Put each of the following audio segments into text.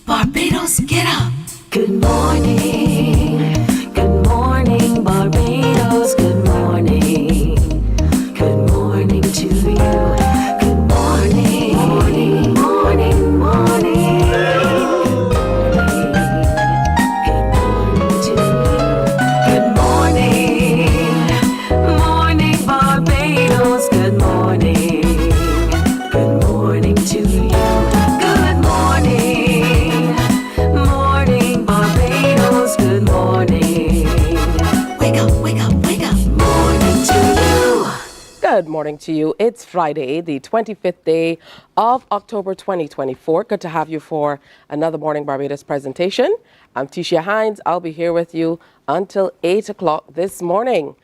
Barbados, get up. Good morning, Barbados, good morning. Good morning to you. Good morning, morning, morning, morning. Good morning to you. Good morning, morning, Barbados, good morning. Good morning to you. Good morning, morning, Barbados, good morning. Wake up, wake up, wake up. Morning to you. Good morning to you. It's Friday, the 25th day of October 2024. Good to have you for another Morning Barbados presentation. I'm Tisha Hines. I'll be here with you until 8 o'clock this morning.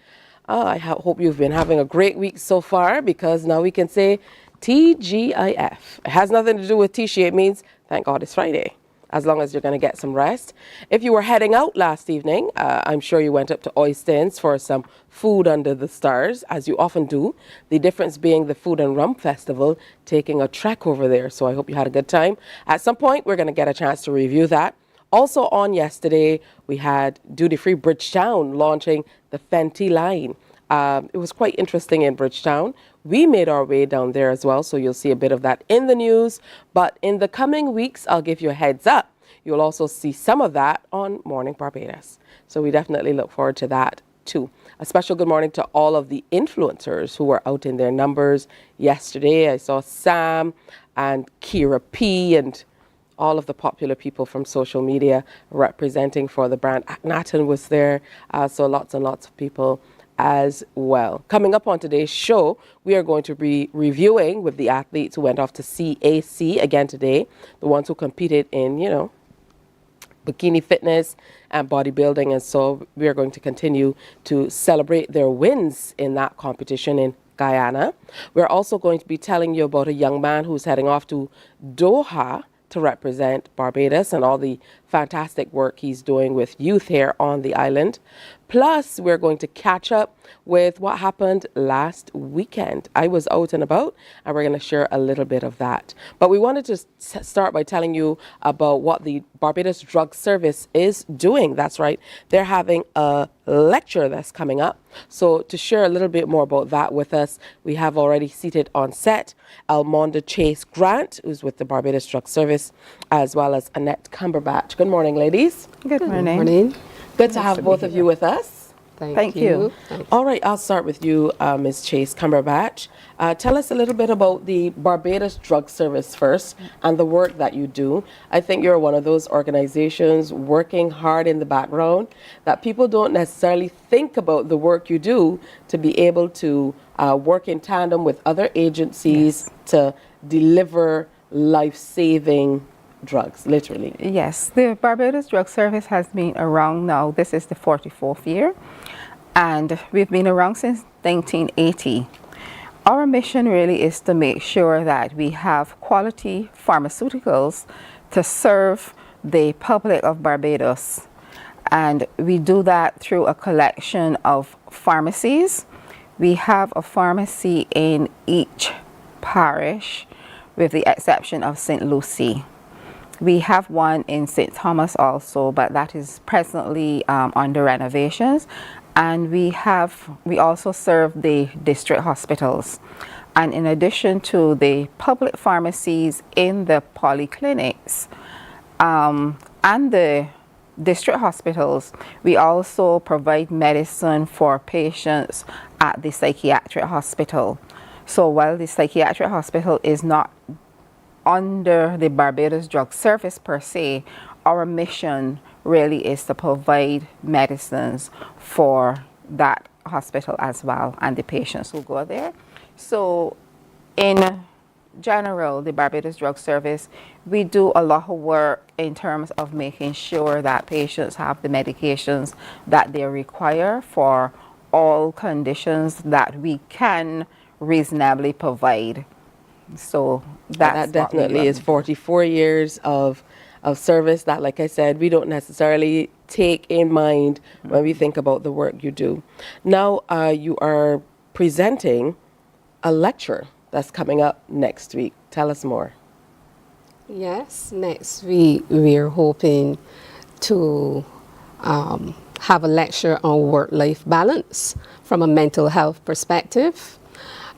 I hope you've been having a great week so far, because now we can say TGIF. It has nothing to do with Tisha. It means thank God it's Friday, as long as you're going to get some rest. If you were heading out last evening, I'm sure you went up to Oystins for some food under the stars, as you often do. The difference being the Food and Rum Festival, taking a trek over there. So I hope you had a good time. At some point, we're going to get a chance to review that. Also on yesterday, we had Duty Free Bridgetown launching the Fenty line. It was quite interesting in Bridgetown. We made our way down there as well, so you'll see a bit of that in the news. But in the coming weeks, I'll give you a heads up. You'll also see some of that on Morning Barbados. So we definitely look forward to that too. A special good morning to all of the influencers who were out in their numbers yesterday. I saw Sam and Kira P and all of the popular people from social media representing for the brand. Akhenaten was there, so lots and lots of people as well. Coming up on today's show, we are going to be reviewing with the athletes who went off to CAC again today, the ones who competed in, bikini fitness and bodybuilding. And so we are going to continue to celebrate their wins in that competition in Guyana. We're also going to be telling you about a young man who's heading off to Doha to represent Barbados and all the fantastic work he's doing with youth here on the island. Plus, we're going to catch up with what happened last weekend. I was out and about, and we're going to share a little bit of that. But we wanted to start by telling you about what the Barbados Drug Service is doing. That's right. They're having a lecture that's coming up. So to share a little bit more about that with us, we have already seated on set Almonda Chase Grant, who's with the Barbados Drug Service, as well as Annette Cumberbatch. Good morning, ladies. Good morning. Good to have both of you with us. Thank you. All right, I'll start with you, Ms. Chase Cumberbatch. Tell us a little bit about the Barbados Drug Service first and the work that you do. I think you're one of those organizations working hard in the background that people don't necessarily think about the work you do to be able to work in tandem with other agencies to deliver life-saving drugs, literally. Yes, the Barbados Drug Service has been around now. This is the 44th year, and we've been around since 1980. Our mission really is to make sure that we have quality pharmaceuticals to serve the public of Barbados. And we do that through a collection of pharmacies. We have a pharmacy in each parish, with the exception of St. Lucie. We have one in St. Thomas also, but that is presently under renovations. And we also serve the district hospitals. And in addition to the public pharmacies in the polyclinics and the district hospitals, we also provide medicine for patients at the psychiatric hospital. So while the psychiatric hospital is not under the Barbados Drug Service per se, our mission really is to provide medicines for that hospital as well and the patients who go there. So in general, the Barbados Drug Service, we do a lot of work in terms of making sure that patients have the medications that they require for all conditions that we can reasonably provide. So that definitely is 44 years of service that, like I said, we don't necessarily take in mind when we think about the work you do. Now you are presenting a lecture that's coming up next week. Tell us more. Yes, next week we're hoping to have a lecture on work-life balance from a mental health perspective.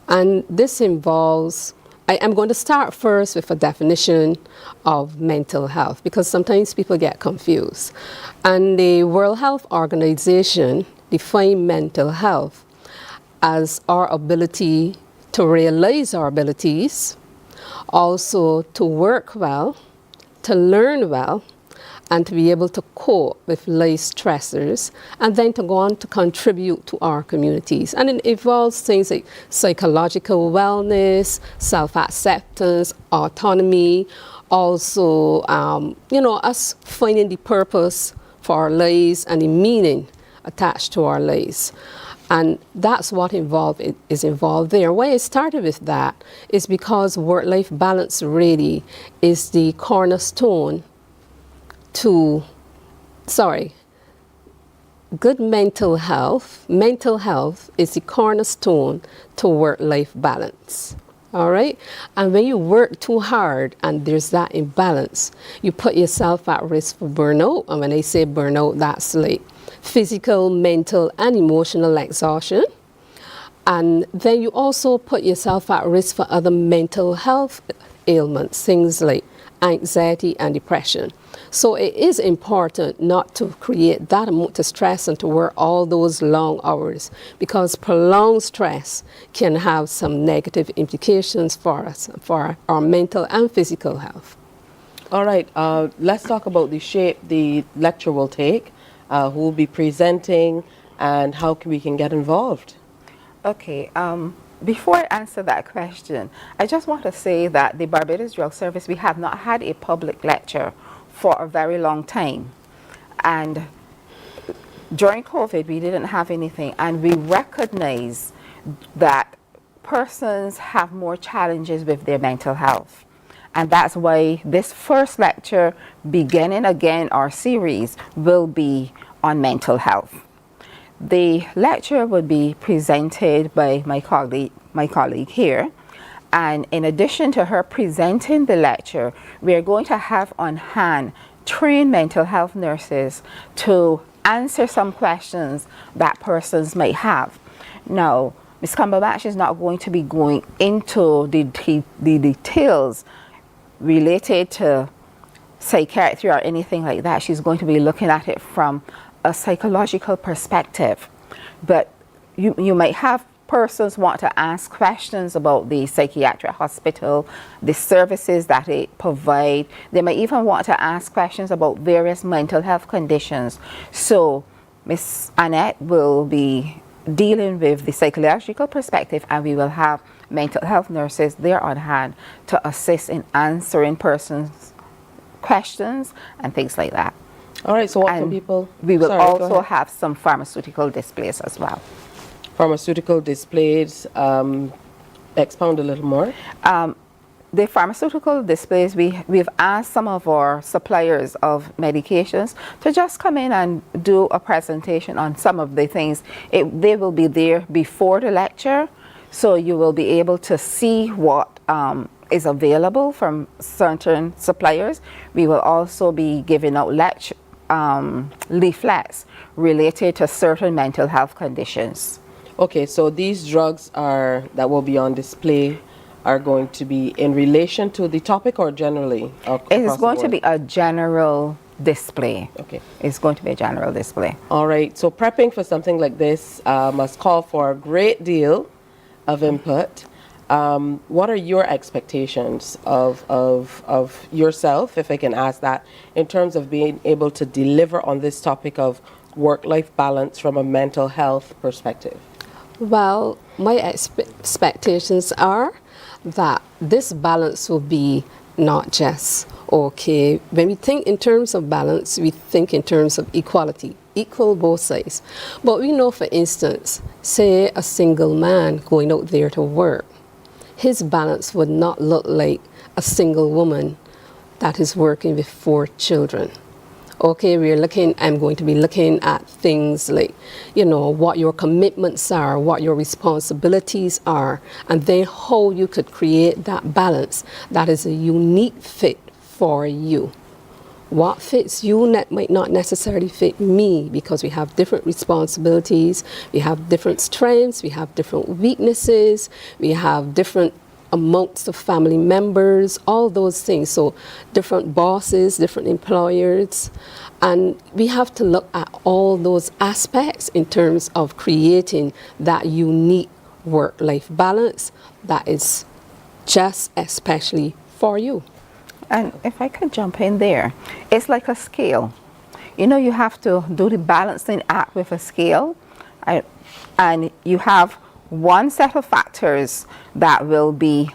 And this involves, I'm going to start first with a definition of mental health because sometimes people get confused. And the World Health Organization defines mental health as our ability to realize our abilities, also to work well, to learn well, and to be able to cope with life stressors, and then to go on to contribute to our communities. And it involves things like psychological wellness, self-acceptance, autonomy, also, us finding the purpose for our lives and the meaning attached to our lives. And that's what is involved there. Why I started with that is because work-life balance really is the cornerstone to, good mental health. Mental health is the cornerstone to work-life balance. All right? And when you work too hard and there's that imbalance, you put yourself at risk for burnout. And when I say burnout, that's like physical, mental, and emotional exhaustion. And then you also put yourself at risk for other mental health ailments, things like anxiety and depression. So it is important not to create that amount of stress and to work all those long hours, because prolonged stress can have some negative implications for us, for our mental and physical health. All right, let's talk about the shape the lecture will take, who will be presenting, and how we can get involved. Okay, before I answer that question, I just want to say that the Barbados Drug Service, we have not had a public lecture for a very long time. And during COVID, we didn't have anything, and we recognize that persons have more challenges with their mental health. And that's why this first lecture, beginning again our series, will be on mental health. The lecture would be presented by my colleague here. And in addition to her presenting the lecture, we are going to have on hand trained mental health nurses to answer some questions that persons might have. Now, Ms. Cumberbatch is not going to be going into the details related to psychiatry or anything like that. She's going to be looking at it from a psychological perspective. But you might have persons want to ask questions about the psychiatric hospital, the services that it provide. They may even want to ask questions about various mental health conditions. So Ms. Annette will be dealing with the psychological perspective, and we will have mental health nurses there on hand to assist in answering persons' questions and things like that. All right, so what And can people... we will Sorry, go also ahead. have some pharmaceutical displays as well. Pharmaceutical displays, expound a little more. The pharmaceutical displays, we've asked some of our suppliers of medications to just come in and do a presentation on some of the things. They will be there before the lecture, so you will be able to see what is available from certain suppliers. We will also be giving out leaflets related to certain mental health conditions. Okay, so these drugs that will be on display are going to be in relation to the topic or generally? It is going to be a general display. Okay. It's going to be a general display. All right, so prepping for something like this must call for a great deal of input. What are your expectations of yourself, if I can ask that, in terms of being able to deliver on this topic of work-life balance from a mental health perspective? Well, my expectations are that this balance will be not just, okay, when we think in terms of balance, we think in terms of equality, equal both sides. But we know, for instance, say a single man going out there to work, his balance would not look like a single woman that is working with 4 children. Okay, I'm going to be looking at things like, what your commitments are, what your responsibilities are, and then how you could create that balance that is a unique fit for you. What fits you might not necessarily fit me, because we have different responsibilities, we have different strengths, we have different weaknesses, we have different amounts of family members, all those things. So different bosses, different employers, and we have to look at all those aspects in terms of creating that unique work-life balance that is just especially for you. And if I could jump in there, it's like a scale. You know, you have to do the balancing act with a scale, and you have one set of factors that will be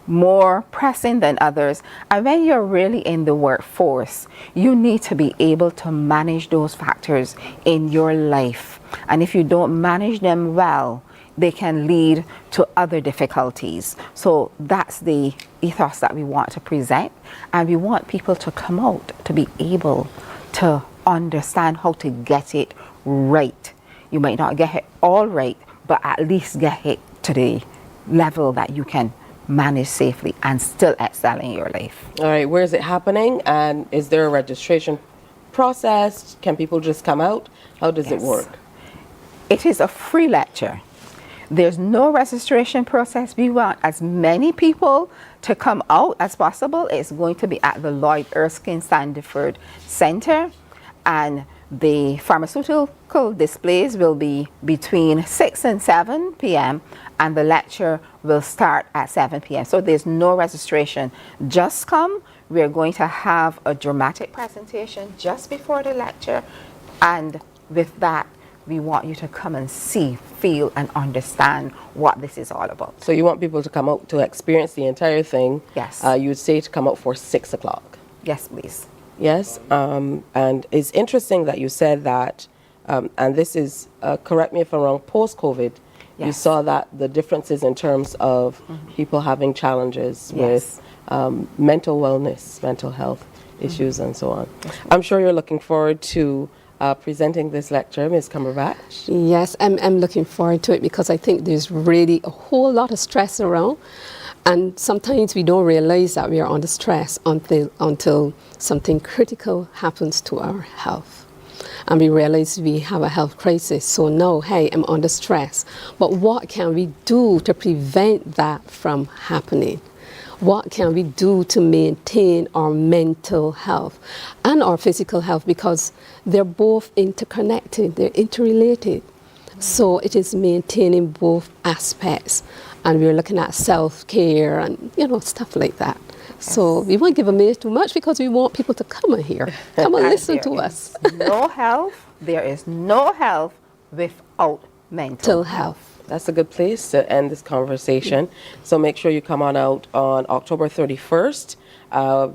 more pressing than others. And when you're really in the workforce, you need to be able to manage those factors in your life. And if you don't manage them well, they can lead to other difficulties. So that's the ethos that we want to present, and we want people to come out to be able to understand how to get it right. You might not get it all right, but at least get it to the level that you can manage safely and still excel in your life. All right, where is it happening, and is there a registration process? Can people just come out? How does it Yes. work? It is a free lecture. There's no registration process. We want as many people to come out as possible. It's going to be at the Lloyd Erskine Sandiford Center, and the pharmaceutical displays will be between 6 and 7 p.m. and the lecture will start at 7 p.m. So there's no registration. Just come. We're going to have a dramatic presentation just before the lecture, and with that, we want you to come and see, feel, and understand what this is all about. So you want people to come out to experience the entire thing. Yes. You would say to come out for 6 o'clock. Yes, please. Yes. And it's interesting that you said that, and this is, correct me if I'm wrong, post-COVID, you Yes. saw that the differences in terms of people having challenges Yes. with mental wellness, mental health issues, and so on. I'm sure you're looking forward to presenting this lecture, Ms. Cumberbatch. Yes, I'm looking forward to it, because I think there's really a whole lot of stress around, and sometimes we don't realize that we are under stress until something critical happens to our health. And we realize we have a health crisis. So now, hey, I'm under stress. But what can we do to prevent that from happening? What can we do to maintain our mental health and our physical health? Because they're both interconnected, they're interrelated. So it is maintaining both aspects. And we're looking at self-care and, stuff like that. So we won't give away too much, because we want people to come and hear, come and listen to us. There is no health without mental Health. That's a good place to end this conversation. So make sure you come on out on October 31st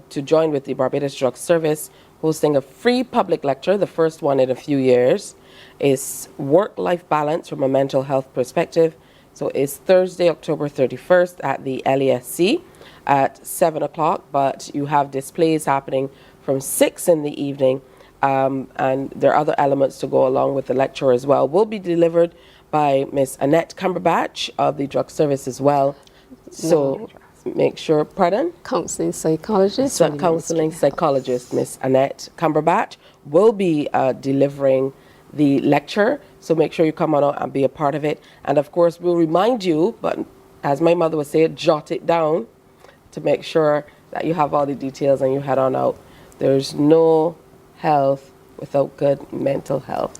to join with the Barbados Drug Service, hosting a free public lecture, the first one in a few years. It's work-life balance from a mental health perspective. So it's Thursday, October 31st at the LESC at 7 o'clock, but you have displays happening from 6 in the evening, and there are other elements to go along with the lecture as well. Will be delivered by Miss Annette Cumberbatch of the Drug Service as well. So make sure, pardon? Counseling psychologist. So counseling psychologist Miss Annette Cumberbatch will be delivering the lecture. So make sure you come on out and be a part of it. And of course, we'll remind you, but as my mother would say, jot it down to make sure that you have all the details and you head on out. There's no health without good mental health.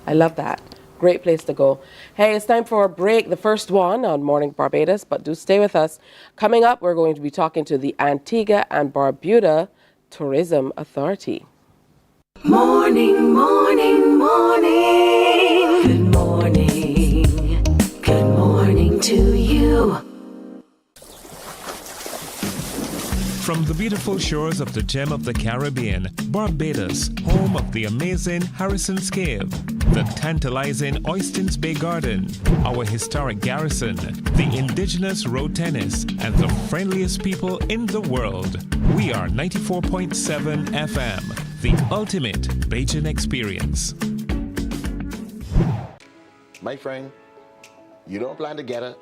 I love that. Great place to go. Hey, it's time for a break, the first one on Morning Barbados, but do stay with us. Coming up, we're going to be talking to the Antigua and Barbuda Tourism Authority. Morning, morning, morning. Good morning. Good morning to you. From the beautiful shores of the gem of the Caribbean, Barbados, home of the amazing Harrison's Cave, the tantalizing Oystins Bay Garden, our historic garrison, the indigenous road tennis, and the friendliest people in the world. We are 94.7 FM, the ultimate Bajan experience. My friend, you don't plan to get her?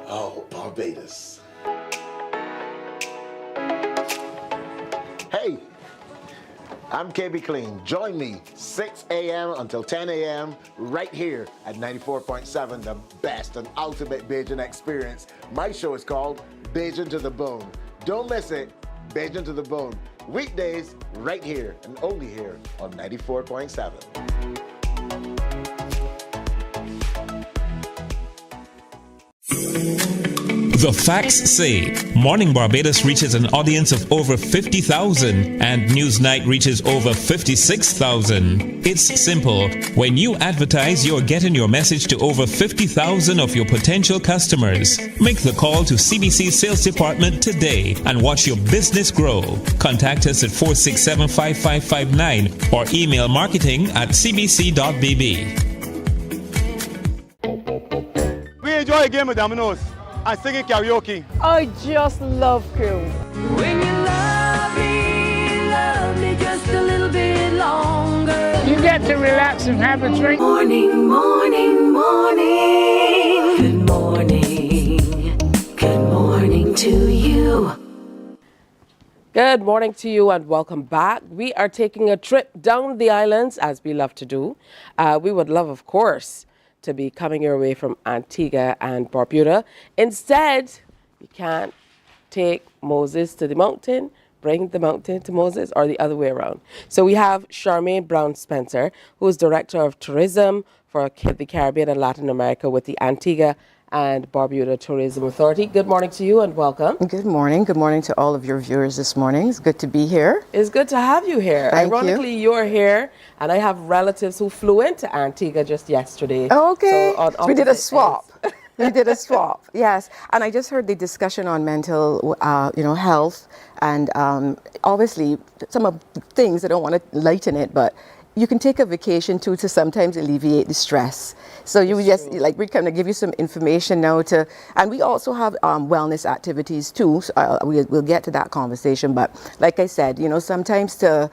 Oh, Barbados. Hi, I'm KB Clean. Join me 6 a.m. until 10 a.m. right here at 94.7, the best and ultimate Bajan experience. My show is called Bajan to the Bone. Don't miss it, Bajan to the Bone. Weekdays right here and only here on 94.7. The facts say Morning Barbados reaches an audience of over 50,000 and Newsnight reaches over 56,000. It's simple. When you advertise, you're getting your message to over 50,000 of your potential customers. Make the call to CBC Sales Department today and watch your business grow. Contact us at 467-5559 or email marketing@cbc.bb. We enjoy a game of dominoes and singing karaoke. I just love cruise. When you love me just a little bit longer. You get to relax and have a drink. Morning, morning, morning. Good morning. Good morning to you. Good morning to you and welcome back. We are taking a trip down the islands as we love to do. We would love, of course, to be coming your way from Antigua and Barbuda. Instead, you can't take Moses to the mountain, bring the mountain to Moses, or the other way around. So we have Charmaine Brown Spencer, who is Director of Tourism for the Caribbean and Latin America with the Antigua and Barbuda Tourism Authority. Good morning to you and welcome. Good morning. Good morning to all of your viewers this morning. It's good to be here. It's good to have you here. Thank Ironically, you're here, and I have relatives who flew into Antigua just yesterday. Okay. So we did a opposite swap. ends. We did a swap. Yes. And I just heard the discussion on mental, health, and obviously some of the things, I don't want to lighten it, but you can take a vacation too to sometimes alleviate the stress. So you just we kind of give you some information now and we also have wellness activities too. So we'll get to that conversation. But like I said, sometimes to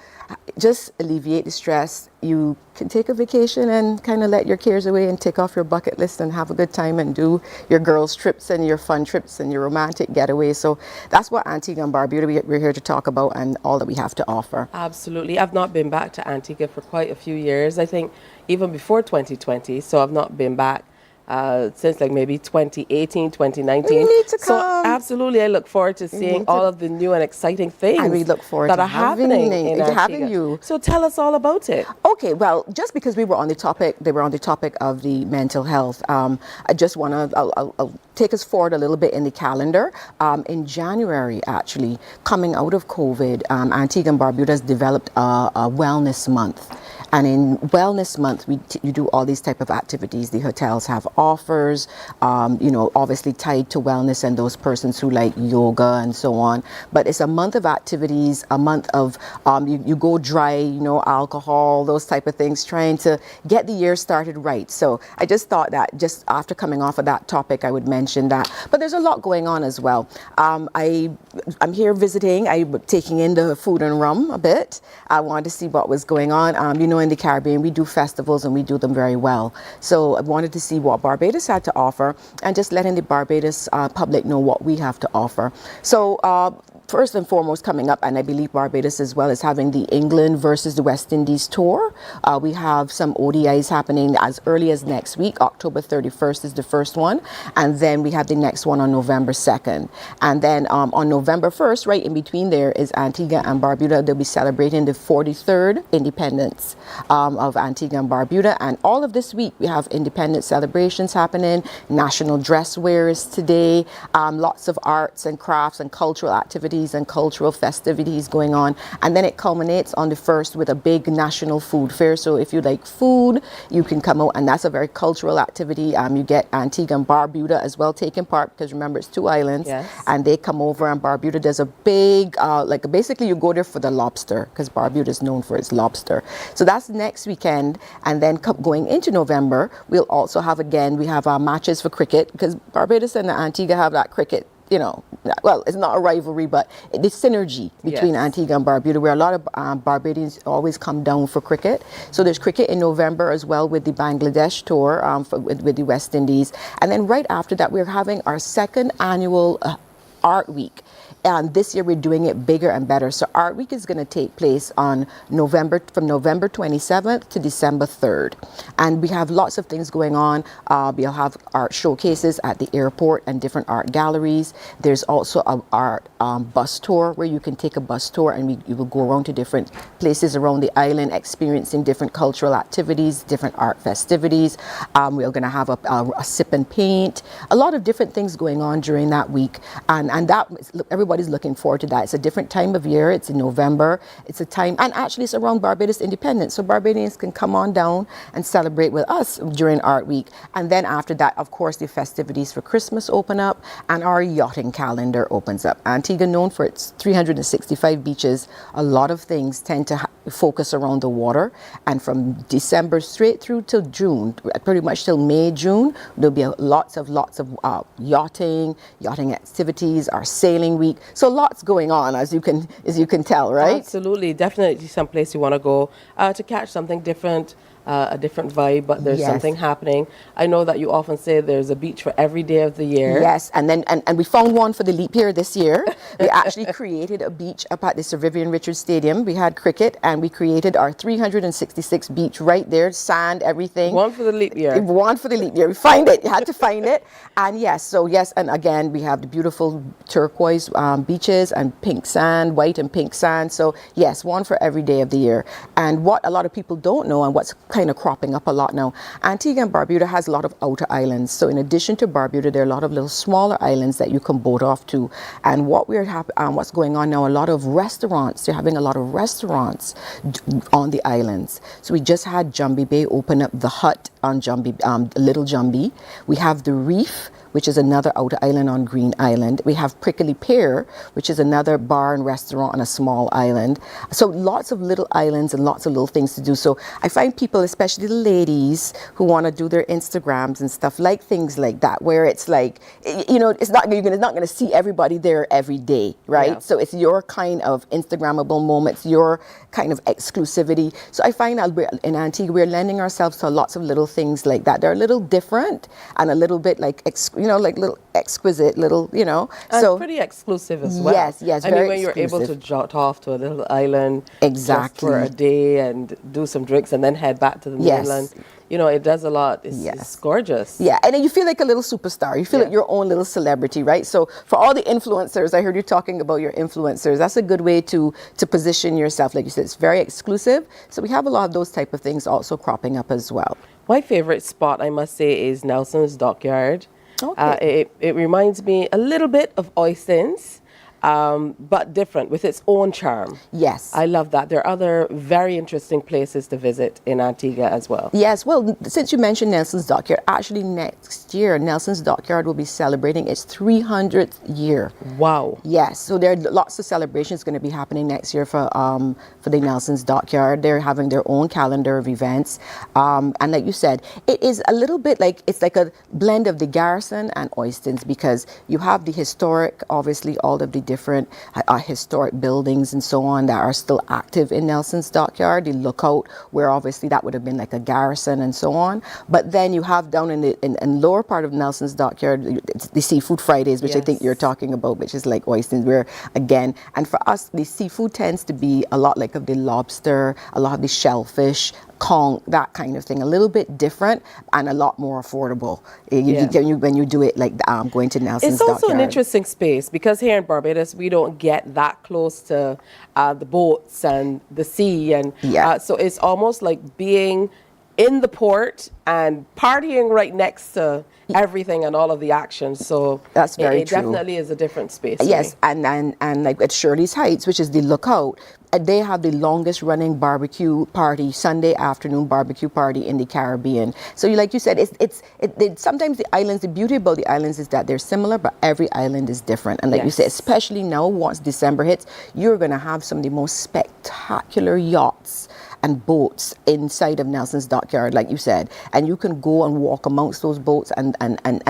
just alleviate the stress, you can take a vacation and kind of let your cares away and tick off your bucket list and have a good time and do your girls' trips and your fun trips and your romantic getaways. So that's what Antigua and Barbuda we're here to talk about and all that we have to offer. Absolutely. I've not been back to Antigua for quite a few years. I think even before 2020. So I've not been back since maybe 2018, 2019. You need to so come. Absolutely, I look forward to seeing all of the new and exciting things And we look forward that to are happening in Antigua. having you. So tell us all about it. Okay, well, just because they were on the topic of the mental health, I just want to, I'll take us forward a little bit in the calendar. In January, actually, coming out of COVID, Antigua and Barbuda has developed a wellness month. And in Wellness Month, you do all these type of activities. The hotels have offers, obviously tied to wellness and those persons who like yoga and so on. But it's a month of activities, a month of you go dry, alcohol, those type of things, trying to get the year started right. So I just thought that just after coming off of that topic, I would mention that. But there's a lot going on as well. I'm here visiting. I'm taking in the food and rum a bit. I wanted to see what was going on. In the Caribbean, we do festivals and we do them very well. So I wanted to see what Barbados had to offer and just letting the Barbados public know what we have to offer. So first and foremost coming up, and I believe Barbados as well, is having the England versus the West Indies tour. We have some ODIs happening as early as next week. October 31st is the first one. And then we have the next one on November 2nd. And then on November 1st, right in between there is Antigua and Barbuda. They'll be celebrating the 43rd independence of Antigua and Barbuda. And all of this week, we have independence celebrations happening, national dress wears today, lots of arts and crafts and cultural activities and cultural festivities going on. And then it culminates on the 1st with a big national food fair. So if you like food, you can come out, and that's a very cultural activity. You get Antigua and Barbuda as well taking part, because remember, it's two islands. Yes. And they come over, and Barbuda does a big, basically you go there for the lobster, because Barbuda is known for its lobster. So that's next weekend. And then going into November, we'll also have, we have matches for cricket, because Barbados and Antigua have that cricket, well, it's not a rivalry, but the synergy between Antigua and Barbuda, where a lot of Barbadians always come down for cricket. So there's cricket in November as well with the Bangladesh tour with the West Indies. And then right after that, we're having our second annual Art Week. And this year we're doing it bigger and better. So Art Week is going to take place on from November 27th to December 3rd. And we have lots of things going on. We'll have art showcases at the airport and different art galleries. There's also an art bus tour where you can take a bus tour and you will go around to different places around the island, experiencing different cultural activities, different art festivities. We're going to have a sip and paint, a lot of different things going on during that week. And that everybody's looking forward to that. It's a different time of year. It's in November. It's a time, and actually it's around Barbados independence. So Barbadians can come on down and celebrate with us during Art Week. And then after that, of course, the festivities for Christmas open up and our yachting calendar opens up. Antigua, known for its 365 beaches, a lot of things tend to focus around the water. And from December straight through till June, pretty much till May, June, there'll be lots of yachting activities, our sailing week. So lots going on, as you can tell, right? Absolutely, definitely someplace you want to go to catch something different. A different vibe, but there's something happening. I know that you often say there's a beach for every day of the year. Yes, and we found one for the leap year this year. We actually created a beach up at the Sir Vivian Richards Stadium. We had cricket, and we created our 366 beach right there, sand, everything. One for the leap year. One for the leap year. We find it. You had to find it. And yes, and again, we have the beautiful turquoise beaches and pink sand, white and pink sand. So yes, one for every day of the year. And what a lot of people don't know, and what's kind of cropping up a lot now, Antigua and Barbuda has a lot of outer islands. So in addition to Barbuda, there are a lot of little smaller islands that you can boat off to. And what's going on now, a lot of restaurants. They're having a lot of restaurants on the islands. So we just had Jumbie Bay open up the hut on Little Jumbie. We have the Reef, which is another outer island on Green Island. We have Prickly Pear, which is another bar and restaurant on a small island. So lots of little islands and lots of little things to do. So I find people, especially the ladies who want to do their Instagrams and stuff, like things like that, where it's like, it's not you're not going to see everybody there every day, right? Yeah. So it's your kind of Instagrammable moments, your kind of exclusivity. So I find that in Antigua, we're lending ourselves to lots of little things like that. They're a little different and a little bit like like little exquisite, little, And so pretty exclusive as well. Yes, I mean, when you're able to jot off to a little island just for a day and do some drinks and then head back to the mainland. It does a lot. It's gorgeous. Yeah, and then you feel like a little superstar. You feel like your own little celebrity, right? So for all the influencers, I heard you talking about your influencers. That's a good way to position yourself. Like you said, it's very exclusive. So we have a lot of those type of things also cropping up as well. My favorite spot, I must say, is Nelson's Dockyard. Okay. It reminds me a little bit of Oistins, but different with its own charm. Yes. I love that. There are other very interesting places to visit in Antigua as well. Yes, well, since you mentioned Nelson's Dockyard, actually next year, Nelson's Dockyard will be celebrating its 300th year. Wow. Yes, so there are lots of celebrations going to be happening next year for the Nelson's Dockyard. They're having their own calendar of events. And like you said, it is a little bit like, it's like a blend of the Garrison and Oistins, because you have the historic, obviously, all of the different historic buildings and so on that are still active in Nelson's Dockyard. The lookout, where obviously that would have been like a garrison and so on. But then you have down in the lower part of Nelson's Dockyard, the Seafood Fridays, which I think you're talking about, which is like Oistins, where again, and for us, the seafood tends to be a lot like of the lobster, a lot of the shellfish, conch, that kind of thing, a little bit different and a lot more affordable when you do it like going to Nelson's Dockyard. It's also an interesting space because here in Barbados we don't get that close to the boats and the sea, and so it's almost like being in the port and partying right next to everything and all of the action. So that's very true. It definitely is a different space. Yes, and like at Shirley's Heights, which is the lookout, they have the longest running barbecue party, Sunday afternoon barbecue party in the Caribbean. So like you said, it's sometimes the islands, the beauty about the islands is that they're similar, but every island is different. And like you said, especially now once December hits, you're going to have some of the most spectacular yachts and boats inside of Nelson's Dockyard, like you said. And you can go and walk amongst those boats, and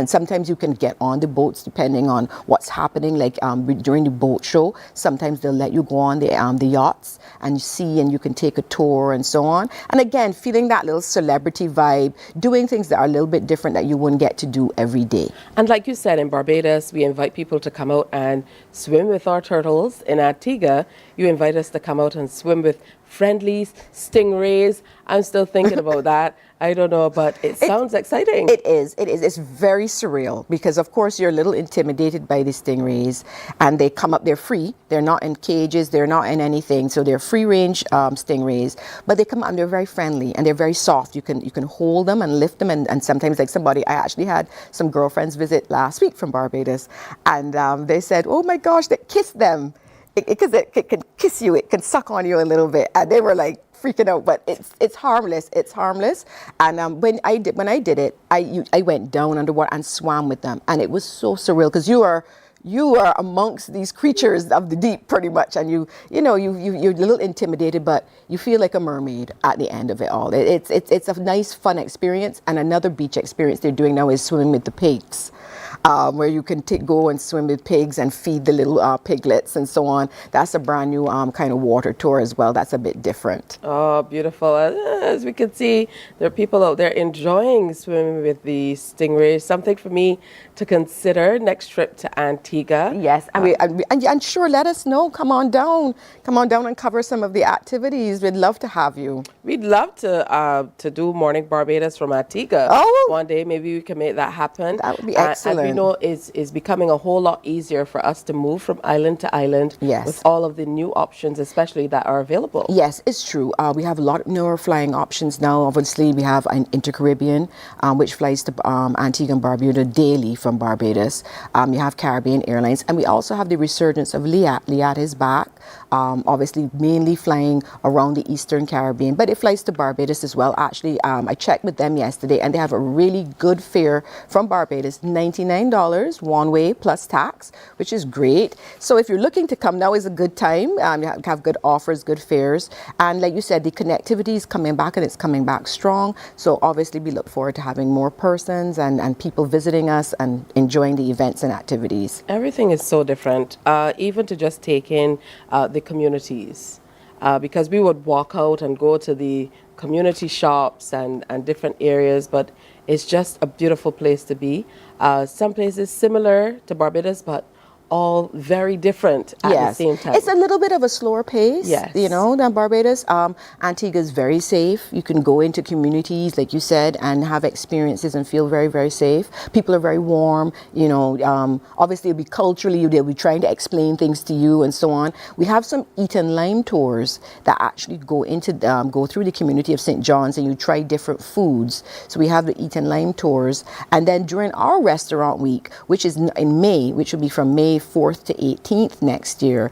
sometimes you can get on the boats depending on what's happening. Like during the boat show, sometimes they'll let you go on the yachts and see, and you can take a tour and so on. And again, feeling that little celebrity vibe, doing things that are a little bit different that you wouldn't get to do every day. And like you said, in Barbados, we invite people to come out and swim with our turtles. In Antigua, you invite us to come out and swim with friendlies, stingrays. I'm still thinking about that. I don't know, but it sounds exciting. It is. It's very surreal because, of course, you're a little intimidated by the stingrays, and they come up, they're free. They're not in cages. They're not in anything. So they're free-range stingrays, but they come up and they're very friendly and they're very soft. You can hold them and lift them, and sometimes, like somebody, I actually had some girlfriends visit last week from Barbados, and they said, oh my gosh, they kissed them. Because it can kiss you, it can suck on you a little bit, and they were like freaking out. But it's harmless. It's harmless. And when I did it, I went down underwater and swam with them, and it was so surreal because you are amongst these creatures of the deep, pretty much, and you're a little intimidated, but you feel like a mermaid at the end of it all. It's a nice, fun experience. And another beach experience they're doing now is swimming with the pigs. Where you can go and swim with pigs and feed the little piglets and so on. That's a brand new kind of water tour as well. That's a bit different. Oh, beautiful. As we can see, there are people out there enjoying swimming with the stingrays. Something for me to consider next trip to Antigua. Yes, and sure, let us know. Come on down and cover some of the activities. We'd love to have you. We'd love to do Morning Barbados from Antigua. Oh, one day maybe we can make that happen. That would be excellent. And we know it's becoming a whole lot easier for us to move from island to island. Yes. With all of the new options, especially that are available. Yes, it's true. We have a lot more flying options now. Obviously, we have an Inter-Caribbean, which flies to Antigua and Barbuda daily from Barbados. You have Caribbean Airlines, and we also have the resurgence of Liat. Liat is back, obviously mainly flying around the Eastern Caribbean, but it flies to Barbados as well. Actually, I checked with them yesterday, and they have a really good fare from Barbados, $99 one way plus tax, which is great. So if you're looking to come, now is a good time. You have good offers, good fares, and like you said, the connectivity is coming back, and it's coming back strong. So obviously, we look forward to having more persons and people visiting us and enjoying the events and activities. Everything is so different, even to just take in the communities, because we would walk out and go to the community shops and different areas, but it's just a beautiful place to be. Some places similar to Barbados, but all very different at the same time. It's a little bit of a slower pace, yes, than Barbados. Antigua is very safe. You can go into communities, like you said, and have experiences and feel very, very safe. People are very warm, obviously it'll be culturally, they'll be trying to explain things to you and so on. We have some Eat and Lime tours that actually go through the community of St. John's, and you try different foods. So we have the Eat and Lime tours. And then during our restaurant week, which is in May, which will be from May 4th to 18th next year.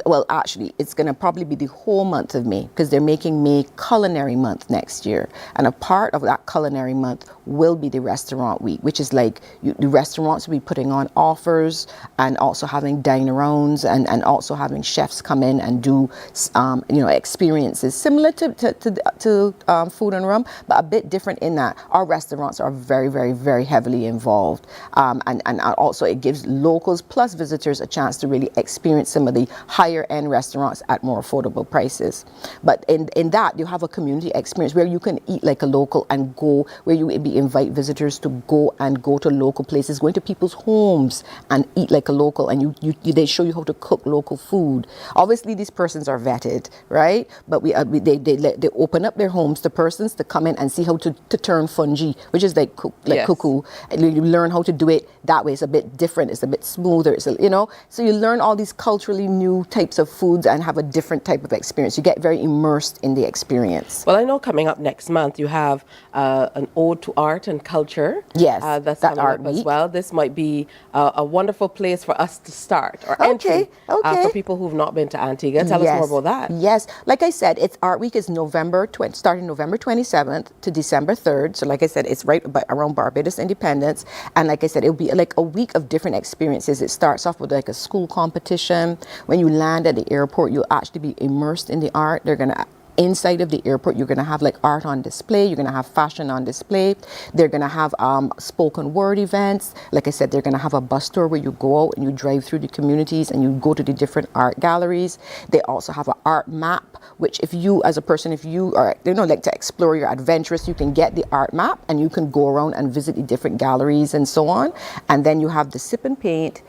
Well, actually, it's going to probably be the whole month of May, because they're making May Culinary Month next year. And a part of that culinary month will be the restaurant week, which is like the restaurants will be putting on offers and also having dine-arounds and also having chefs come in and do, experiences similar to Food and Rum, but a bit different in that our restaurants are very, very, very heavily involved. And also it gives locals plus visitors a chance to really experience some of the higher end restaurants at more affordable prices. But in that, you have a community experience where you can eat like a local and go where you invite visitors to go to local places, going to people's homes and eat like a local, and they show you how to cook local food. Obviously, these persons are vetted, right? But they open up their homes to persons to come in and see how to turn fungi, which is like cuckoo, and you learn how to do it that way. It's a bit different. It's a bit smoother. So you learn all these culturally new types of foods and have a different type of experience. You get very immersed in the experience. Well, I know coming up next month you have an ode to art and culture. Yes, that's that coming art up as week. well. This might be a wonderful place for us to start or entry for people who've not been to Antigua. Tell us more about that. Yes, like I said, it's Art Week is starting November 27th to December 3rd. So like I said, it's right around Barbados Independence. And like I said, it'll be like a week of different experiences. It starts off with like a school competition. When you land at the airport, you'll actually be immersed in the art. They're going to inside of the airport, you're going to have like art on display, you're going to have fashion on display, they're going to have spoken word events. Like I said, they're going to have a bus tour where you go out and you drive through the communities and you go to the different art galleries. They also have an art map, which if you, as a person, if you are, like to explore, you're adventurous, you can get the art map and you can go around and visit the different galleries and so on. And then you have the sip and paint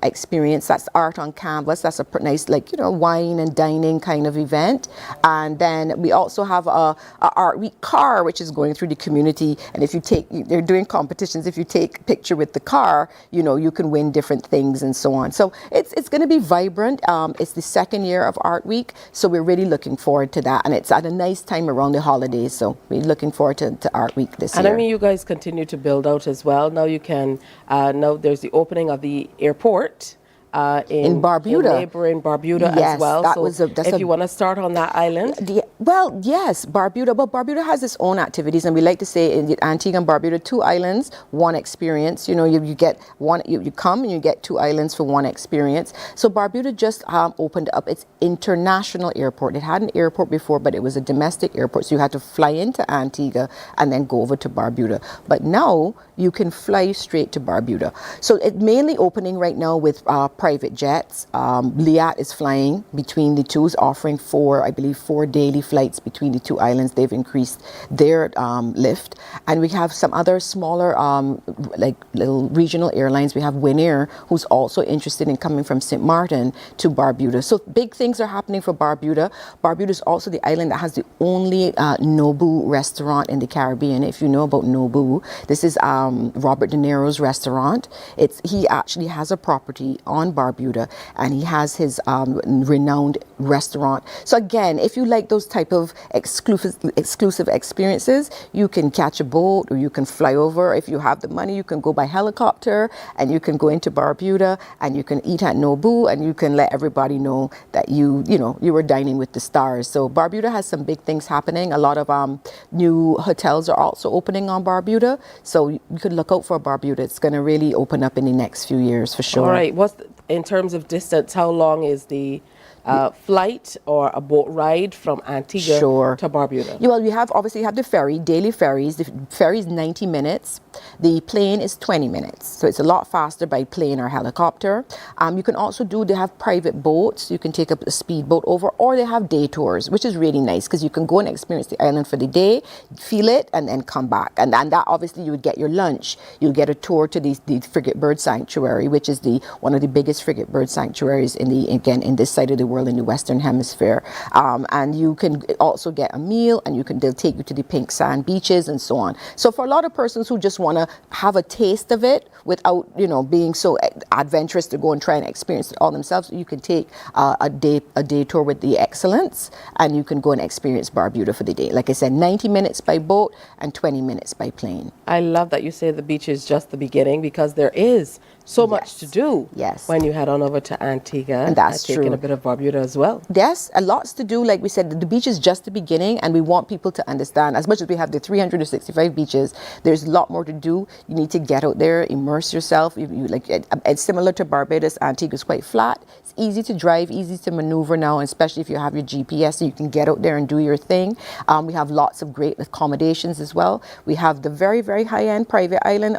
experience. That's art on canvas. That's a nice, like, wine and dining kind of event. And then we also have a art week car, which is going through the community. And if you they're doing competitions. If you take a picture with the car, you can win different things and so on. So it's going to be vibrant. It's the second year of Art Week. So we're really looking forward to that. And it's at a nice time around the holidays. So we're looking forward to Art Week this year. And I mean, you guys continue to build out as well. Now you can, now there's the opening of the airport. In Barbuda. In neighboring Barbuda as well. If you want to start on that island. Well, yes, Barbuda. But Barbuda has its own activities, and we like to say in Antigua and Barbuda, 2 islands, 1 experience. You get one. You come and you get 2 islands for 1 experience. So Barbuda just opened up its international airport. It had an airport before, but it was a domestic airport, so you had to fly into Antigua and then go over to Barbuda. But now you can fly straight to Barbuda. So it's mainly opening right now with private jets. Liat is flying between the two, offering 4 daily flights between the 2 islands. They've increased their lift. And we have some other smaller, like little regional airlines. We have Winair, who's also interested in coming from St. Martin to Barbuda. So big things are happening for Barbuda. Barbuda is also the island that has the only Nobu restaurant in the Caribbean. If you know about Nobu, this is Robert De Niro's restaurant. He actually has a property on Barbuda, and he has his renowned restaurant. So again, if you like those type of exclusive experiences, you can catch a boat or you can fly over. If you have the money, you can go by helicopter and you can go into Barbuda and you can eat at Nobu and you can let everybody know that you were dining with the stars. So Barbuda has some big things happening. A lot of new hotels are also opening on Barbuda. So you could look out for Barbuda. It's going to really open up in the next few years for sure. All right. In terms of distance, how long is the flight or a boat ride from Antigua to Barbuda? Well, you have the ferry, daily ferries. The ferry is 90 minutes. The plane is 20 minutes. So it's a lot faster by plane or helicopter. You can also they have private boats. You can take a speedboat over, or they have day tours, which is really nice because you can go and experience the island for the day, feel it, and then come back. And that obviously you would get your lunch. You'll get a tour to the Frigate Bird Sanctuary, which is one of the biggest frigate bird sanctuaries in this side of the world, in the Western Hemisphere. And you can also get a meal, and they'll take you to the pink sand beaches and so on. So for a lot of persons who just want to have a taste of it without being so adventurous to go and try and experience it all themselves, you can take a day tour with the Excellence, and you can go and experience Barbuda for the day. Like I said, 90 minutes by boat and 20 minutes by plane. I love that you say the beach is just the beginning, because there is so much to do when you head on over to Antigua. And that's true. Taking a bit of Barbuda as well. Yes, a lots to do. Like we said, the beach is just the beginning, and we want people to understand, as much as we have the 365 beaches, there's a lot more to do. You need to get out there, immerse yourself. It's similar to Barbados. Antigua is quite flat. It's easy to drive, easy to maneuver now, especially if you have your GPS, so you can get out there and do your thing. We have lots of great accommodations as well. We have the very, very high-end private island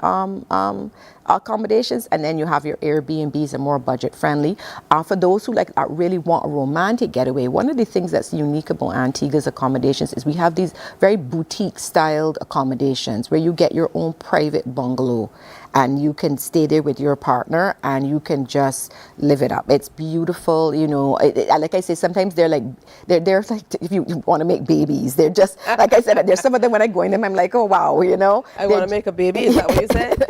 accommodations, and then you have your Airbnbs are more budget friendly. For those who really want a romantic getaway, one of the things that's unique about Antigua's accommodations is we have these very boutique styled accommodations where you get your own private bungalow, and you can stay there with your partner and you can just live it up. It's beautiful, like I say, sometimes they're like if you want to make babies, they're just like I said, there's some of them when I go in them, I'm like, oh wow, I want to make a baby. Is that what you said?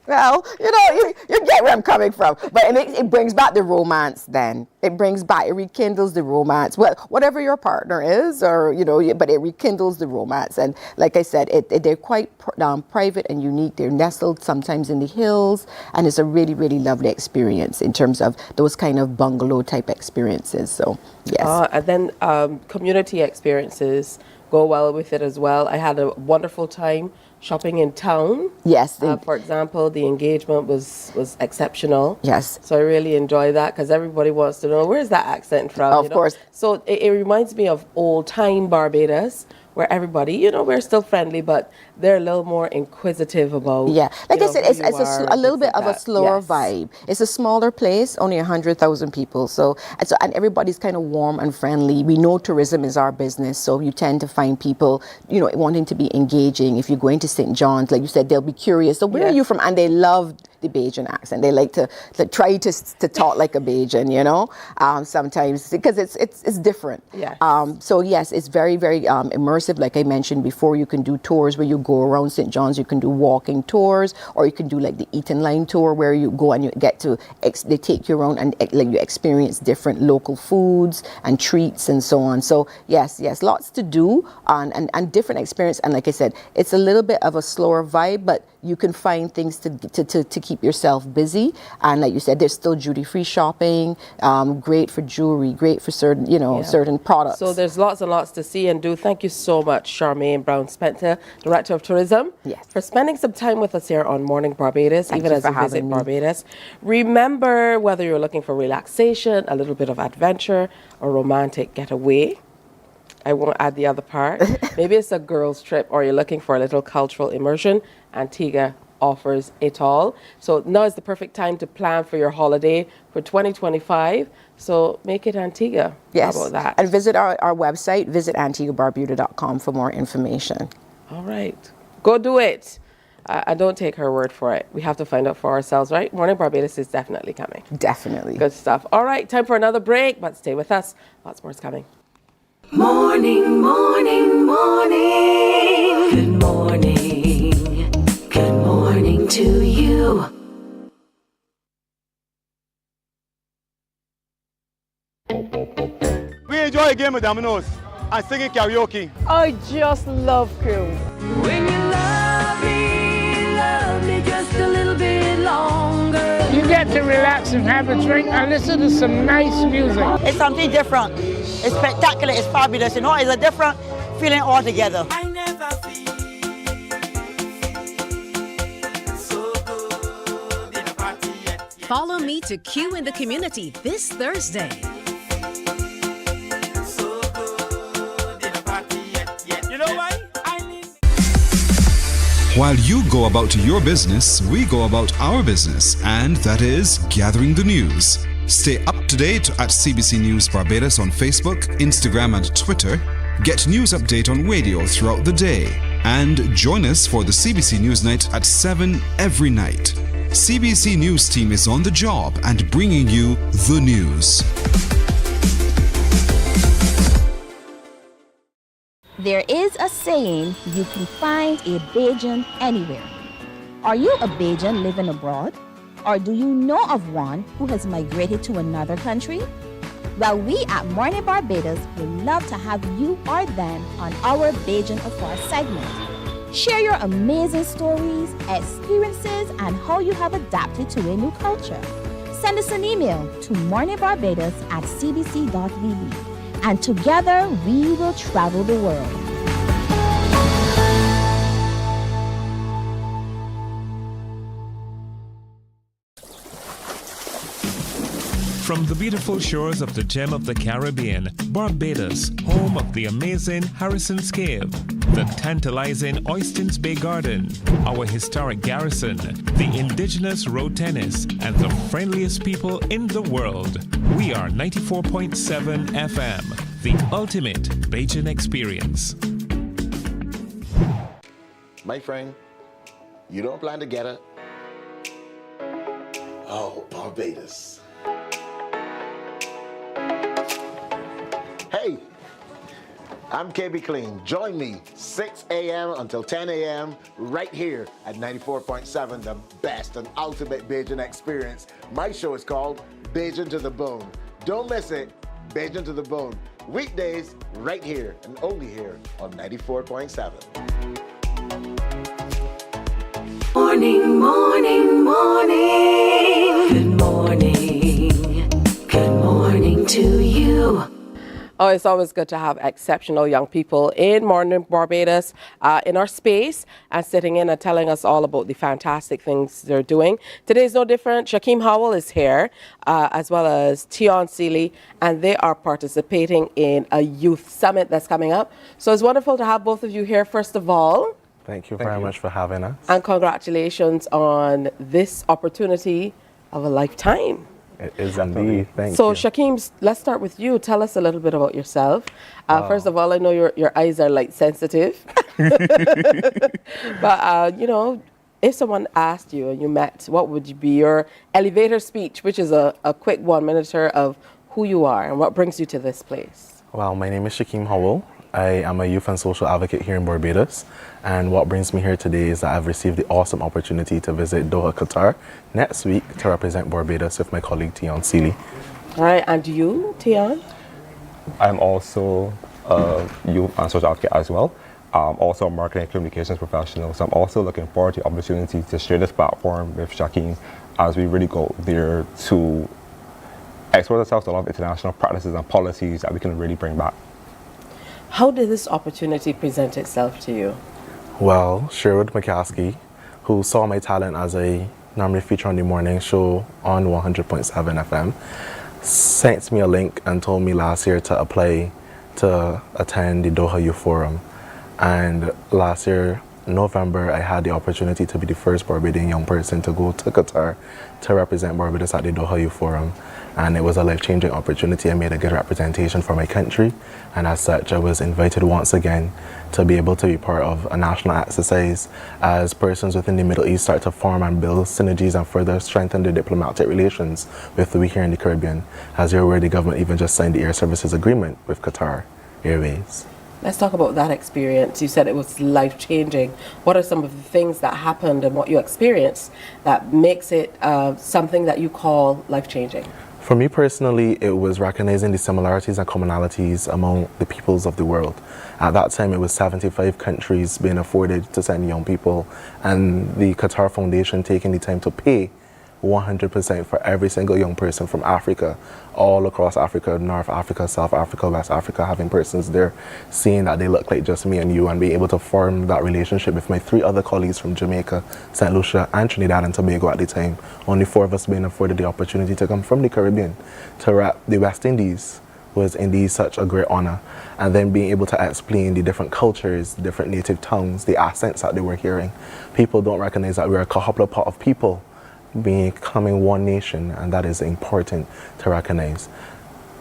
Well, you get where I'm coming from. But it brings back the romance then. It rekindles the romance. Well, whatever your partner is, but it rekindles the romance. And like I said, they're quite private and unique. They're nestled sometimes in the hills. And it's a really, really lovely experience in terms of those kind of bungalow type experiences. So, yes. And then community experiences go well with it as well. I had a wonderful time shopping in town. Yes. For example, the engagement was exceptional. Yes. So I really enjoy that because everybody wants to know where's that accent from. Of course. So it reminds me of old time Barbados, where everybody, you know, we're still friendly, but they're a little more inquisitive about. Yeah, like I said, it's a little bit of a slower Yes. vibe. It's a smaller place, only 100,000 people. So and everybody's kind of warm and friendly. We know tourism is our business, so you tend to find people, you know, wanting to be engaging. If you're going to St. John's, like you said, they'll be curious. So where are you from? And they love the Bajan accent. They like to try to talk like a Bajan, you know, sometimes because it's different. Yes. So yes, it's very, very immersive. Like I mentioned before, you can do tours where you go around St. John's. You can do walking tours, or you can do like the Eaton Line tour where you go and you get to, they take you around and like you experience different local foods and treats and so on. So yes, lots to do and different experience. And like I said, it's a little bit of a slower vibe, but you can find things to keep yourself busy. And like you said, there's still duty-free shopping, great for jewelry, great for certain, certain products. So there's lots and lots to see and do. Thank you so much, Charmaine Brown-Spencer, Director of Tourism, for spending some time with us here on Morning Barbados, Thank even you as for you visit having me. Barbados. Remember, whether you're looking for relaxation, a little bit of adventure, or romantic getaway, I won't add the other part. Maybe it's a girls' trip or you're looking for a little cultural immersion. Antigua offers it all. So now is the perfect time to plan for your holiday for 2025. So make it Antigua. Yes. How about that? And visit our website, visit antiguabarbuda.com for more information. All right. Go do it. I don't take her word for it. We have to find out for ourselves, right? Morning Barbados is definitely coming. Definitely. Good stuff. All right. Time for another break, but stay with us. Lots more is coming. Morning, morning, morning. Good morning. Good morning to you. We enjoy a game of dominoes and singing karaoke. I just love cruise. When you love me just a little bit longer. You get to relax and have a drink and listen to some nice music. It's something different. It's spectacular. It's fabulous. You know, it's a different feeling altogether. I never feel so good in a party yet. Follow me to Q in the Community this Thursday. So good in a party yet. You know why? While you go about your business, we go about our business, and that is gathering the news. Stay up to date at CBC News Barbados on Facebook, Instagram, and Twitter. Get news update on radio throughout the day. And join us for the CBC News Night at 7 every night. CBC News team is on the job and bringing you the news. There is a saying, you can find a Bajan anywhere. Are you a Bajan living abroad? Or do you know of one who has migrated to another country? Well, we at Mornin Barbados would love to have you or them on our Bajan Afar segment. Share your amazing stories, experiences, and how you have adapted to a new culture. Send us an email to morninbarbados@cbc.vb. And together we will travel the world. From the beautiful shores of the gem of the Caribbean, Barbados, home of the amazing Harrison's Cave, the tantalizing Oystins Bay Garden, our historic garrison, the indigenous road tennis, and the friendliest people in the world. We are 94.7 FM, the ultimate Bajan experience. My friend, you don't plan to get it? Oh, Barbados. Hey, I'm KB Clean. Join me 6 a.m. until 10 a.m. right here at 94.7, the best and ultimate Bajan experience. My show is called Bajan to the Bone. Don't miss it, Bajan to the Bone. Weekdays right here and only here on 94.7. Morning, morning, morning. Good morning. Good morning to you. Oh, it's always good to have exceptional young people in Mornin Barbados in our space and sitting in and telling us all about the fantastic things they're doing. Today's no different. Shakeem Howell is here, as well as Tion Seeley, and they are participating in a youth summit that's coming up. So it's wonderful to have both of you here, first of all. Thank you very much for having us. And congratulations on this opportunity of a lifetime. It is indeed. Thank you. So, Shakeem, let's start with you. Tell us a little bit about yourself. First of all, I know your eyes are light sensitive. But, you know, if someone asked you and you met, what would be your elevator speech, which is a quick 1 minute of who you are and what brings you to this place? Well, my name is Shakeem Howell. I am a youth and social advocate here in Barbados, and what brings me here today is that I've received the awesome opportunity to visit Doha, Qatar next week to represent Barbados with my colleague Tion Seeley. All right, and you, Tion? I'm also a youth and social advocate as well. I'm also a marketing and communications professional, so I'm also looking forward to the opportunity to share this platform with Shakeem as we really go there to expose ourselves to a lot of international practices and policies that we can really bring back. How did this opportunity present itself to you? Well, Sherwood McCaskey, who saw my talent as I normally feature on the morning show on 100.7 FM, sent me a link and told me last year to apply to attend the Doha Youth Forum. And last year, November, I had the opportunity to be the first Barbadian young person to go to Qatar to represent Barbados at the Doha Youth Forum. And it was a life-changing opportunity. I made a good representation for my country, and as such I was invited once again to be able to be part of a national exercise as persons within the Middle East start to form and build synergies and further strengthen their diplomatic relations with we here in the Caribbean. As you're aware, the government even just signed the air services agreement with Qatar Airways. Let's talk about that experience. You said it was life-changing. What are some of the things that happened and what you experienced that makes it something that you call life-changing? For me personally, it was recognizing the similarities and commonalities among the peoples of the world. At that time, it was 75 countries being afforded to send young people, and the Qatar Foundation taking the time to pay 100% for every single young person from Africa, all across Africa, North Africa, South Africa, West Africa, having persons there, seeing that they look like just me and you, and being able to form that relationship with my 3 other colleagues from Jamaica, St. Lucia, and Trinidad and Tobago at the time. Only 4 of us being afforded the opportunity to come from the Caribbean to rep the West Indies was indeed such a great honor. And then being able to explain the different cultures, different native tongues, the accents that they were hearing. People don't recognize that we're a cohopla pot of people becoming one nation, and that is important to recognize.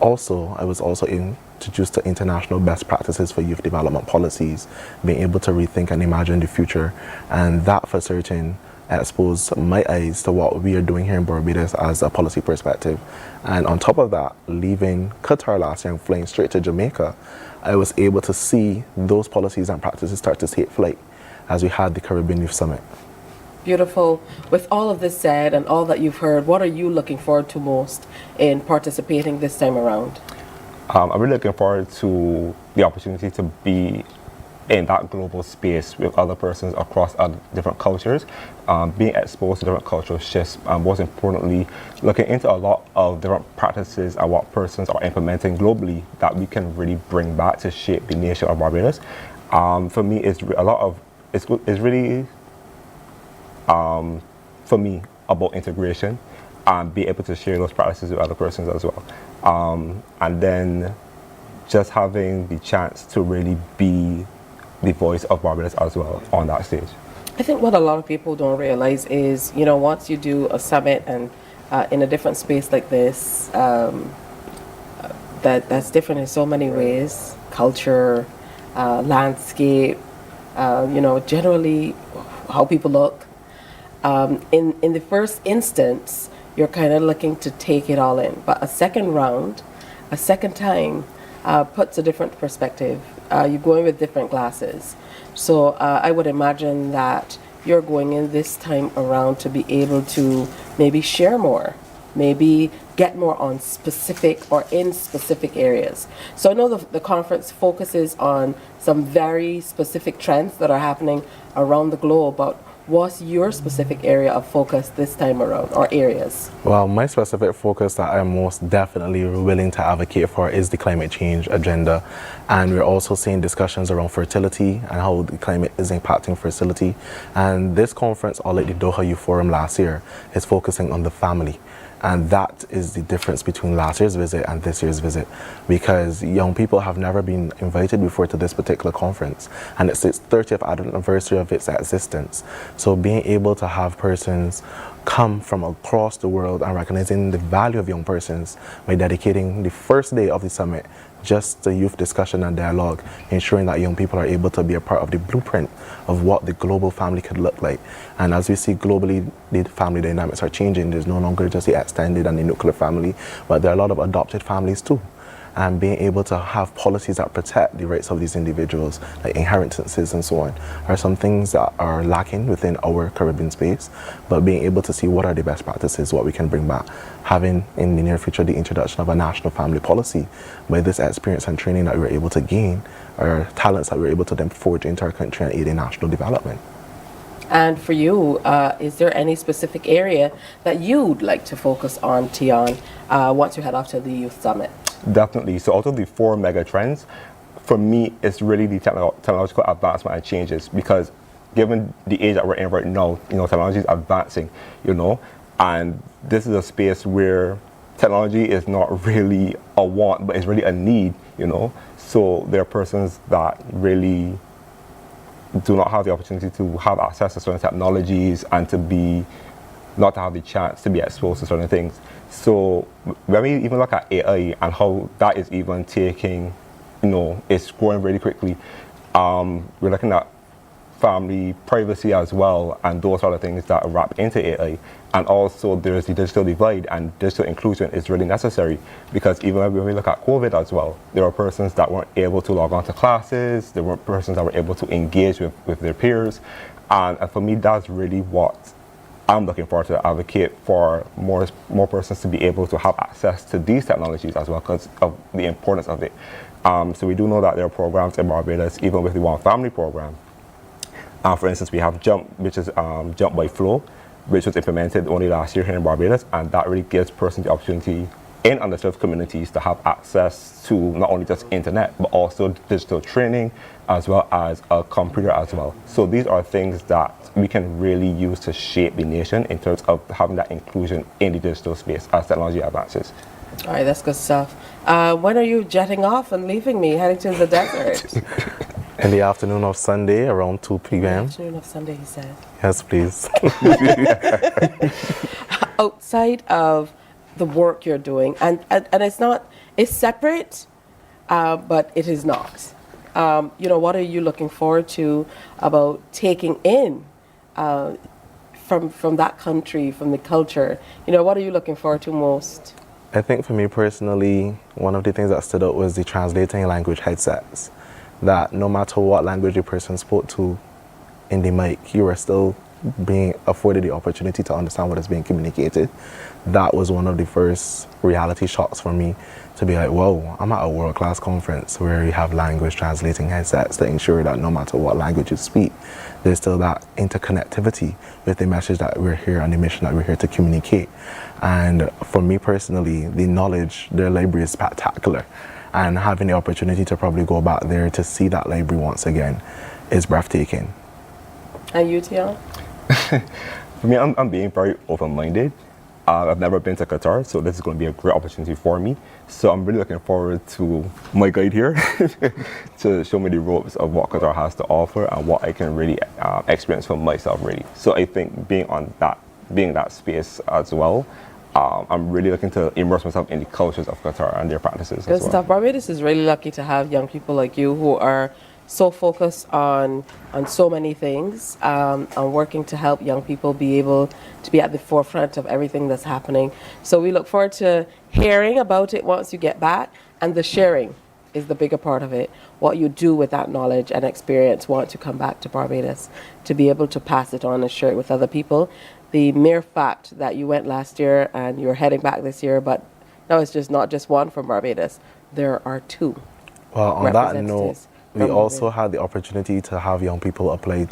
Also, I was also introduced to international best practices for youth development policies, being able to rethink and imagine the future, and that for certain exposed my eyes to what we are doing here in Barbados as a policy perspective. And on top of that, leaving Qatar last year and flying straight to Jamaica, I was able to see those policies and practices start to take flight as we had the Caribbean Youth Summit. Beautiful. With all of this said and all that you've heard, what are you looking forward to most in participating this time around? I'm really looking forward to the opportunity to be in that global space with other persons across other different cultures, being exposed to different cultural shifts, and most importantly, looking into a lot of different practices and what persons are implementing globally that we can really bring back to shape the nation of Barbados. For me, it's really for me about integration and be able to share those practices with other persons as well, and then just having the chance to really be the voice of Barbados as well on that stage. I think what a lot of people don't realize is, you know, once you do a summit and in a different space like this, that's different in so many ways, culture, landscape, you know, generally how people look. In the first instance, you're kind of looking to take it all in. But a second round, a second time, puts a different perspective. You're going with different glasses. So I would imagine that you're going in this time around to be able to maybe share more, maybe get more on specific or in specific areas. So I know the conference focuses on some very specific trends that are happening around the globe, but What's your specific area of focus this time around, or areas? Well, my specific focus that I'm most definitely willing to advocate for is the climate change agenda. And we're also seeing discussions around fertility and how the climate is impacting fertility. And this conference, or like the Doha Youth Forum last year, is focusing on the family. And that is the difference between last year's visit and this year's visit, because young people have never been invited before to this particular conference, and it's its 30th anniversary of its existence. So being able to have persons come from across the world and recognizing the value of young persons by dedicating the first day of the summit just to youth discussion and dialogue, ensuring that young people are able to be a part of the blueprint of what the global family could look like. And as we see globally, the family dynamics are changing. There's no longer just the extended and the nuclear family, but there are a lot of adopted families too. And being able to have policies that protect the rights of these individuals, like inheritances and so on, are some things that are lacking within our Caribbean space. But being able to see what are the best practices, what we can bring back, having in the near future the introduction of a national family policy, by this experience and training that we're able to gain, are talents that we're able to then forge into our country and aid in national development. And for you, is there any specific area that you'd like to focus on, Tion, once you head off to the Youth Summit? Definitely. So out of the 4 mega trends, for me, it's really the technological advancement and changes, because given the age that we're in right now, technology is advancing, and this is a space where technology is not really a want, but it's really a need, So there are persons that really do not have the opportunity to have access to certain technologies and not to have the chance to be exposed to certain things. So when we even look at AI and how that is even taking, it's growing really quickly, we're looking at family privacy as well, and those are the things that wrap into AI. And also there's the digital divide, and digital inclusion is really necessary, because even when we look at COVID as well, there are persons that weren't able to log on to classes, there were persons that were able to engage with their peers, and for me that's really what I'm looking forward to advocate for, more persons to be able to have access to these technologies as well, because of the importance of it. So we do know that there are programs in Barbados, even with the One Family program. For instance, we have Jump, which is Jump by Flow, which was implemented only last year here in Barbados, and that really gives persons the opportunity in underserved communities to have access to not only just internet, but also digital training, as well as a computer as well. So these are things that we can really use to shape the nation in terms of having that inclusion in the digital space as technology advances. All right, that's good stuff. When are you jetting off and leaving me, heading to the desert? In the afternoon of Sunday, around 2 p.m. Afternoon of Sunday, he said. Yes, please. Outside of the work you're doing, and it's separate, but it is not. What are you looking forward to about taking in from that country, from the culture? What are you looking forward to most? I think for me personally, one of the things that stood out was the translating language headsets. That no matter what language a person spoke to in the mic, you were still being afforded the opportunity to understand what is being communicated. That was one of the first reality shocks for me, to be like, whoa, I'm at a world-class conference where you have language translating headsets to ensure that no matter what language you speak, there's still that interconnectivity with the message that we're here and the mission that we're here to communicate. And for me personally, the library is spectacular. And having the opportunity to probably go back there to see that library once again is breathtaking. And you, Tion? For me, I'm being very open-minded. I've never been to Qatar, so this is going to be a great opportunity for me. So I'm really looking forward to my guide here to show me the ropes of what Qatar has to offer and what I can really experience for myself, really. So I think being in that space as well, I'm really looking to immerse myself in the cultures of Qatar and their practices. Good as well. stuff. Barbados is really lucky to have young people like you who are so focused on so many things, and working to help young people be able to be at the forefront of everything that's happening. So we look forward to hearing about it once you get back, and the sharing is the bigger part of it. What you do with that knowledge and experience once you come back to Barbados, to be able to pass it on and share it with other people. The mere fact that you went last year and you're heading back this year, but no, it's just not just one from Barbados. There are 2. Well, on that note, we also had the opportunity to have young people apply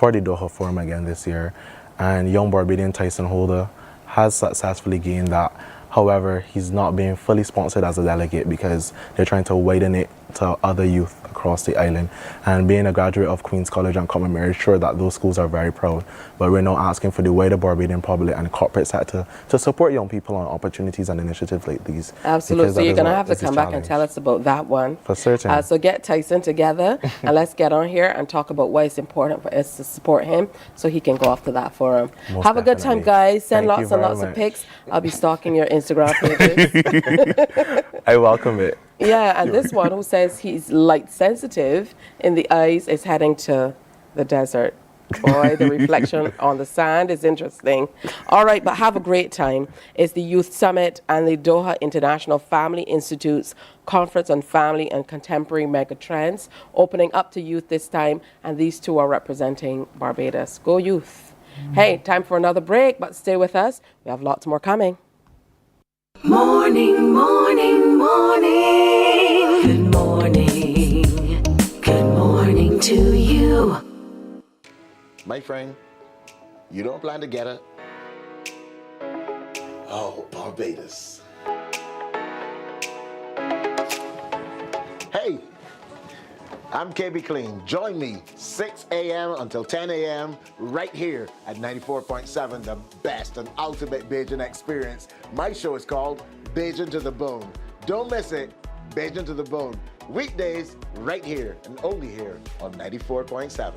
for the Doha Forum again this year. And young Barbadian Tyson Holder has successfully gained that. However, he's not being fully sponsored as a delegate because they're trying to widen it to other youth across the island. And being a graduate of Queen's College and Common Mary, sure that those schools are very proud. But we're now asking for the wider Barbadian public and corporate sector to support young people on opportunities and initiatives like these. Absolutely. So you're going to have to come back and tell us about that one. For certain. So get Tyson together and let's get on here and talk about why it's important for us to support him so he can go off to that forum. Most have a good time, guys. Send Thank lots you and very lots of much. pics. I'll be stalking your Instagram pages. I welcome it. Yeah, and this one who says he's light sensitive in the eyes is heading to the desert. Boy, the reflection on the sand is interesting. All right, but have a great time. It's the Youth Summit and the Doha International Family Institute's Conference on Family and Contemporary Mega Trends, opening up to youth this time, and these two are representing Barbados. Go youth. Hey, time for another break, but stay with us. We have lots more coming. Morning, morning, morning. Good morning. Good morning to you. My friend, you don't plan to get it? Oh, Barbados. Hey, I'm KB Clean. Join me 6 a.m. until 10 a.m. right here at 94.7, the best and ultimate Bajan experience. My show is called Bajan to the Bone. Don't miss it, Bajan to the Bone. Weekdays right here and only here on 94.7.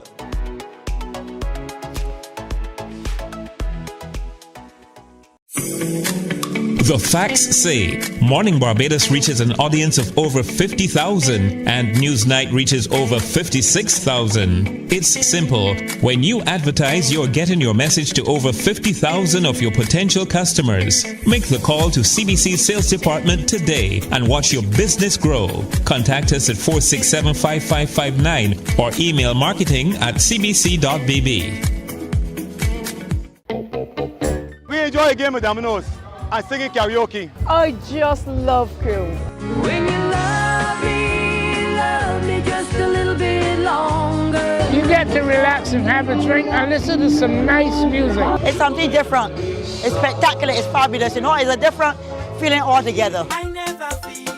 The facts say Morning Barbados reaches an audience of over 50,000 and Newsnight reaches over 56,000. It's simple. When you advertise, you're getting your message to over 50,000 of your potential customers. Make the call to CBC Sales Department today and watch your business grow. Contact us at 467-5559 or email marketing@cbc.bb. We enjoy a game of dominoes and singing karaoke. I just love cruise. When you love me just a little bit longer. You get to relax and have a drink and listen to some nice music. It's something different. It's spectacular. It's fabulous. You know, it's a different feeling altogether. I never feel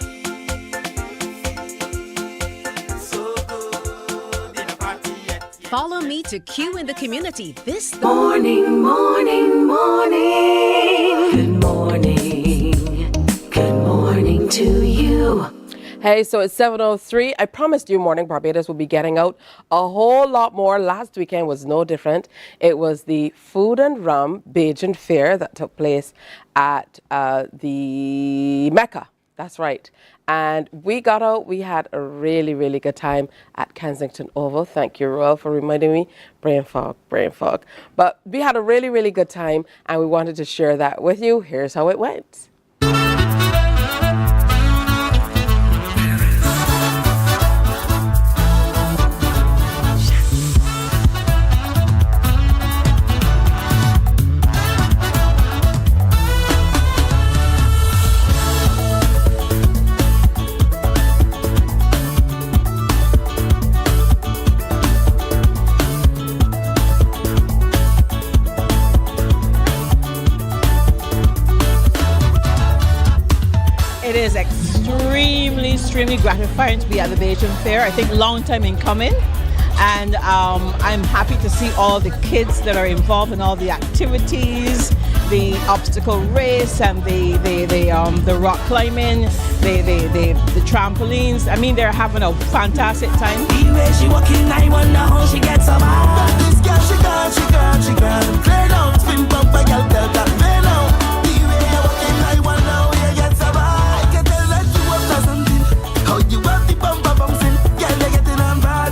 so good in a party yet. Follow me to Q in the community this Morning, morning, morning. Good morning. Good morning to you. Hey, so it's 7:03. I promised you Morning Barbados will be getting out a whole lot more. Last weekend was no different. It was the Food and Rum Bajan Fair that took place at the Mecca. That's right. And we got out. We had a really, really good time at Kensington Oval. Thank you, Royal, for reminding me. Brain fog, brain fog. But we had a really, really good time, and we wanted to share that with you. Here's how it went. It is extremely gratifying to be at the Bajan Fair. I think long time in coming, and I'm happy to see all the kids that are involved in all the activities, the obstacle race and the rock climbing, the trampolines. I mean, they're having a fantastic time. The way she walking, I wonder how she gets about. This girl, she gone. Play down, spin bump, I got that. Play down. The way you walking, I wonder how you get about. I can tell that you up to something. How you want the bumper bouncing. Girl, you're getting on bad.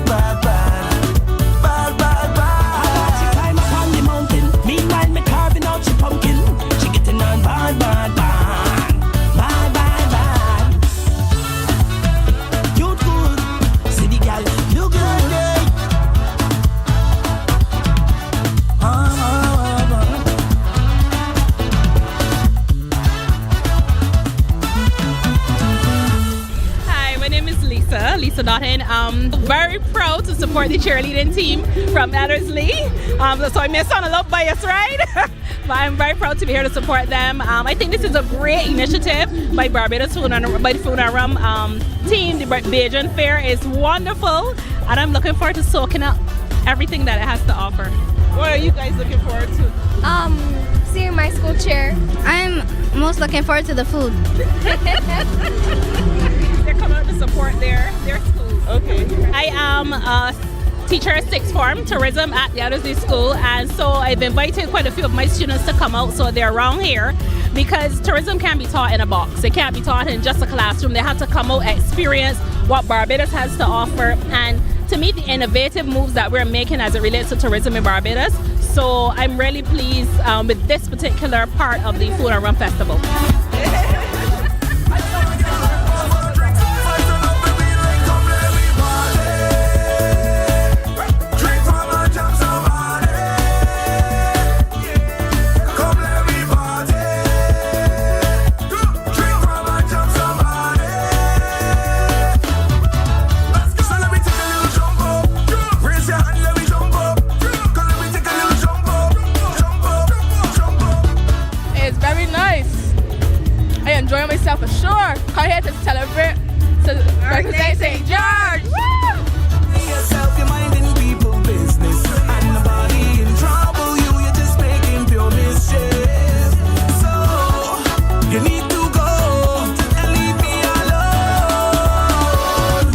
She climb up on the mountain. Meanwhile, me carving out she pumpkin. She getting on bad. You good. See the girl, you good. nice to nothing. Very proud to support the cheerleading team from Ellerslie. So I may sound a little biased, right? But I'm very proud to be here to support them. I think this is a great initiative by Barbados Food and Rum team. The Bajan Fair is wonderful, and I'm looking forward to soaking up everything that it has to offer. What are you guys looking forward to? Seeing my school chair. I'm most looking forward to the food. They're coming out to support their school. Okay. I am a teacher at sixth form tourism at the Ellerslie School, and so I've invited quite a few of my students to come out so they're around here, because tourism can't be taught in a box. It can't be taught in just a classroom. They have to come out, experience what Barbados has to offer, and to meet the innovative moves that we're making as it relates to tourism in Barbados. So I'm really pleased with this particular part of the Food and Rum Festival. For sure. Come here to celebrate. So, birthday St. George. Woo! Yourself, you're minding people business. And nobody in trouble. You're just making pure mischief. So, you need to go and leave me alone.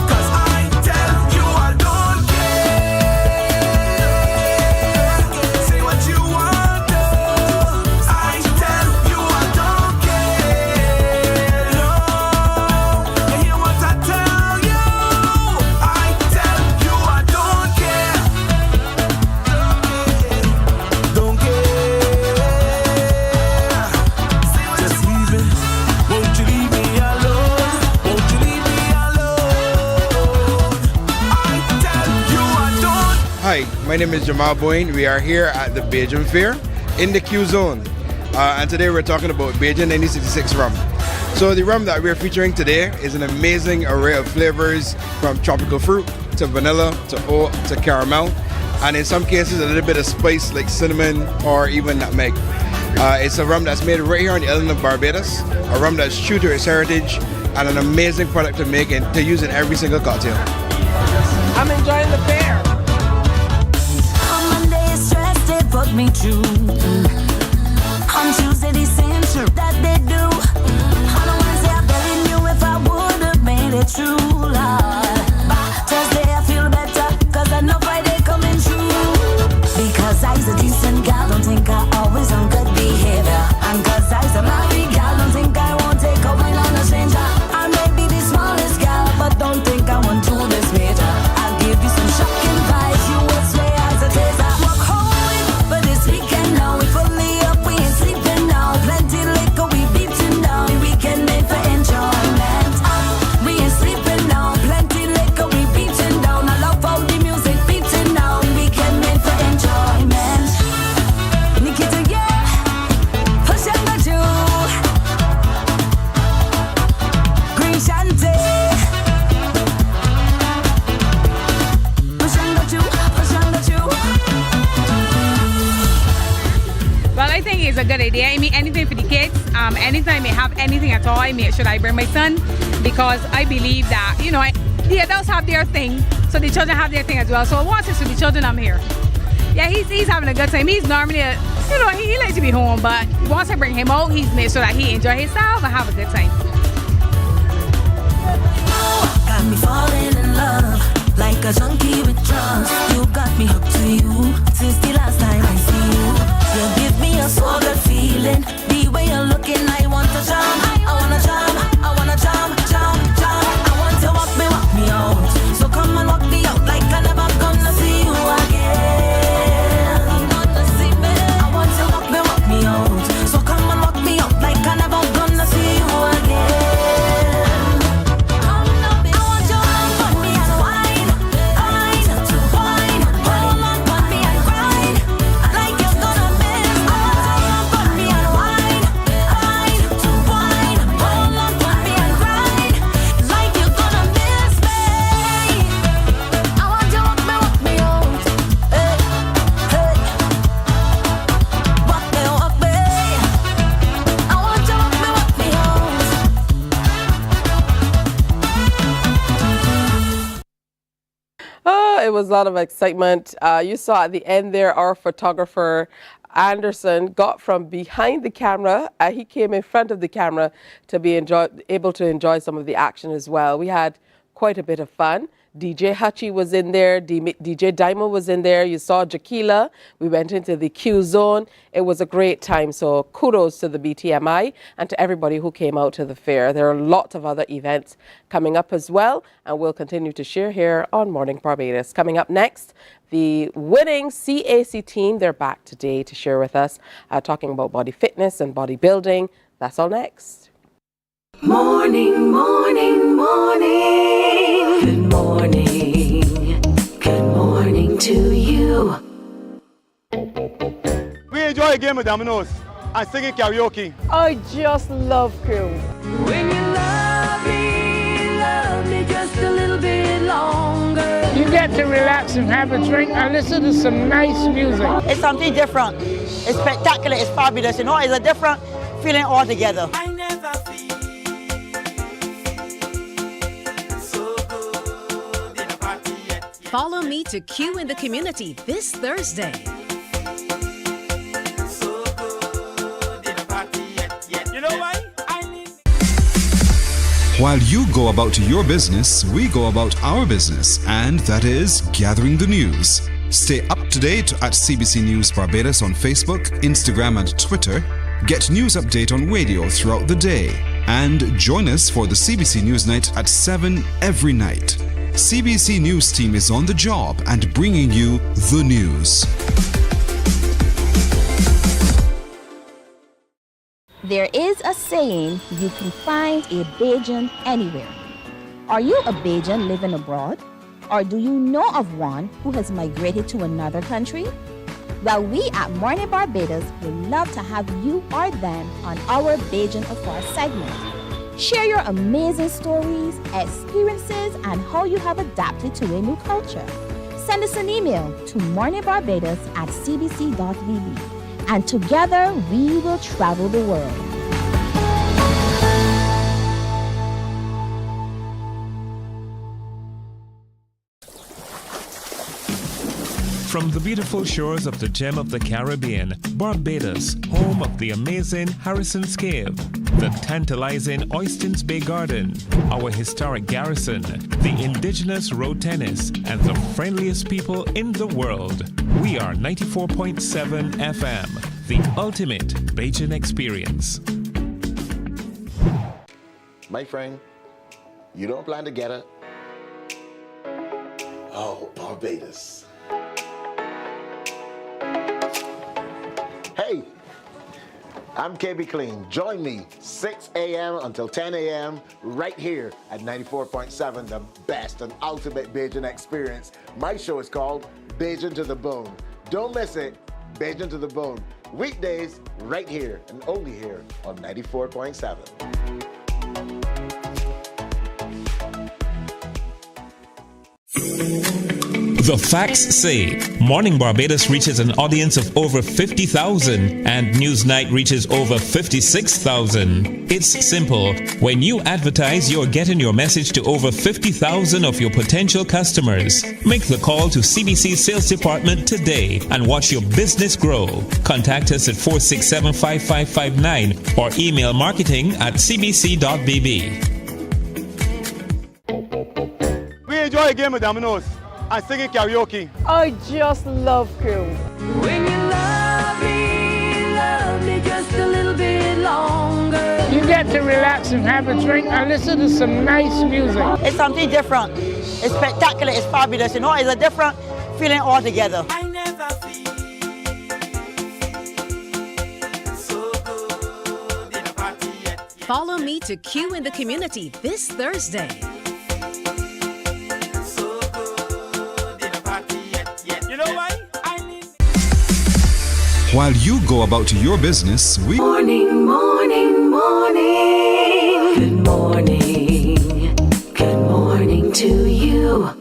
'Cause I tell you I don't care. Say what you want to. I tell you I don't care. Hi, my name is Jamal Boyne. We are here at the Bajan Fair in the Q Zone. And today we're talking about Bajan 1966 rum. So the rum that we're featuring today is an amazing array of flavors, from tropical fruit to vanilla to oat to caramel, and in some cases a little bit of spice like cinnamon or even nutmeg. It's a rum that's made right here on the island of Barbados, a rum that's true to its heritage and an amazing product to make and to use in every single cocktail. I'm enjoying the fair. Put me through. On Tuesday, they saying that they do. On a Wednesday, I'm telling you if I would have made it true. Thursday, I feel better, 'cause I know Friday coming true. Because I's a decent gal, don't think I always on good behavior. And 'cause I's a married gal, don't think I won't take a wine on a stranger. I may be the smallest gal, but don't think I won't do this major. I'll give you some shocking vibes, you would swear I's a taser. Walk home. But this weekend now, we fully up, we ain't sleeping now. Plenty liquor, we beating down. The weekend made for enjoyment. We ain't sleeping now. Plenty liquor, we beating down. I love all the music beating down. The weekend made for enjoyment. Nikita, yeah, push and go do. Green Shanty. Push and go do, push and go do. Well, I think it's a good idea. I mean, anything for the kids. Anytime I have anything at all, I make sure I bring my son, because I believe that, you know, the adults have their thing, so the children have their thing as well. So once it's for the children, I'm here. Yeah, he's having a good time. He's normally, you know, he likes to be home, but once I bring him out, he's made sure that he enjoy himself and have a good time. Got me falling in love like a junkie with drugs. You got me hooked to you since the last time I see you. You give me a so good feeling. The way you're looking, I want to jump. I wanna jump. I wanna jump, jump, jump. I want to walk me out. So come and walk me out like I never gonna see you again. I want to walk me out. So come and walk me out like I never gonna see you again. I want your love, put me and wine, wine, wine. Hold on, put me and grind. Like you're gonna miss. I want your love, put me it was a lot of excitement. You saw at the end there, our photographer, Anderson, got from behind the camera. He came in front of the camera to be able to enjoy some of the action as well. We had quite a bit of fun. DJ Hutchie was in there. DJ Diamond was in there. You saw Jaquila. We went into the Q zone. It was a great time. So kudos to the BTMI and to everybody who came out to the fair. There are lots of other events coming up as well, and we'll continue to share here on Morning Barbados. Coming up next, the winning CAC team, they're back today to share with us, talking about body fitness and bodybuilding. That's all next. Morning, morning, morning. Good morning. Good morning to you. We enjoy a game of dominoes and singing karaoke. I just love crew. When you love me just a little bit longer. You get to relax and have a drink and listen to some nice music. It's something different. It's spectacular. It's fabulous. You know, it's a different feeling altogether. I never feel so good in a party yet. Follow me to Q in the community this Thursday. So good in a party yet. You know why? While you go about your business, we go about our business, and that is gathering the news. Stay up to date at CBC News Barbados on Facebook, Instagram, and Twitter. Get news update on radio throughout the day. And join us for the CBC News Night at 7 every night. CBC News team is on the job and bringing you the news. There is a saying, you can find a Bajan anywhere. Are you a Bajan living abroad? Or do you know of one who has migrated to another country? Well, we at Mornin Barbados would love to have you or them on our Bajan Afar segment. Share your amazing stories, experiences, and how you have adapted to a new culture. Send us an email to morninbarbados@cbc.vb. And together we will travel the world. From the beautiful shores of the gem of the Caribbean, Barbados, home of the amazing Harrison's Cave, the tantalizing Oystins Bay Garden, our historic garrison, the indigenous road tennis, and the friendliest people in the world. We are 94.7 FM, the ultimate Bajan experience. My friend, you don't plan to get it? Oh, Barbados. Hey, I'm KB Clean. Join me 6 a.m. until 10 a.m. right here at 94.7, the best and ultimate Bajan experience. My show is called Bajan to the Bone. Don't miss it, Bajan to the Bone. Weekdays right here and only here on 94.7. The facts say Morning Barbados reaches an audience of over 50,000 and Newsnight reaches over 56,000. It's simple. When you advertise, you're getting your message to over 50,000 of your potential customers. Make the call to CBC Sales Department today and watch your business grow. Contact us at 467-5559 or email marketing@cbc.bb. We enjoy a game of dominoes and singing karaoke. I just love crew. When you love me just a little bit longer. You get to relax and have a drink and listen to some nice music. It's something different. It's spectacular. It's fabulous. You know, it's a different feeling altogether. I never feel so good in a party yet. Follow me to Q in the community this Thursday. While you go about your business, we... Morning, morning, morning. Good morning. Good morning to you.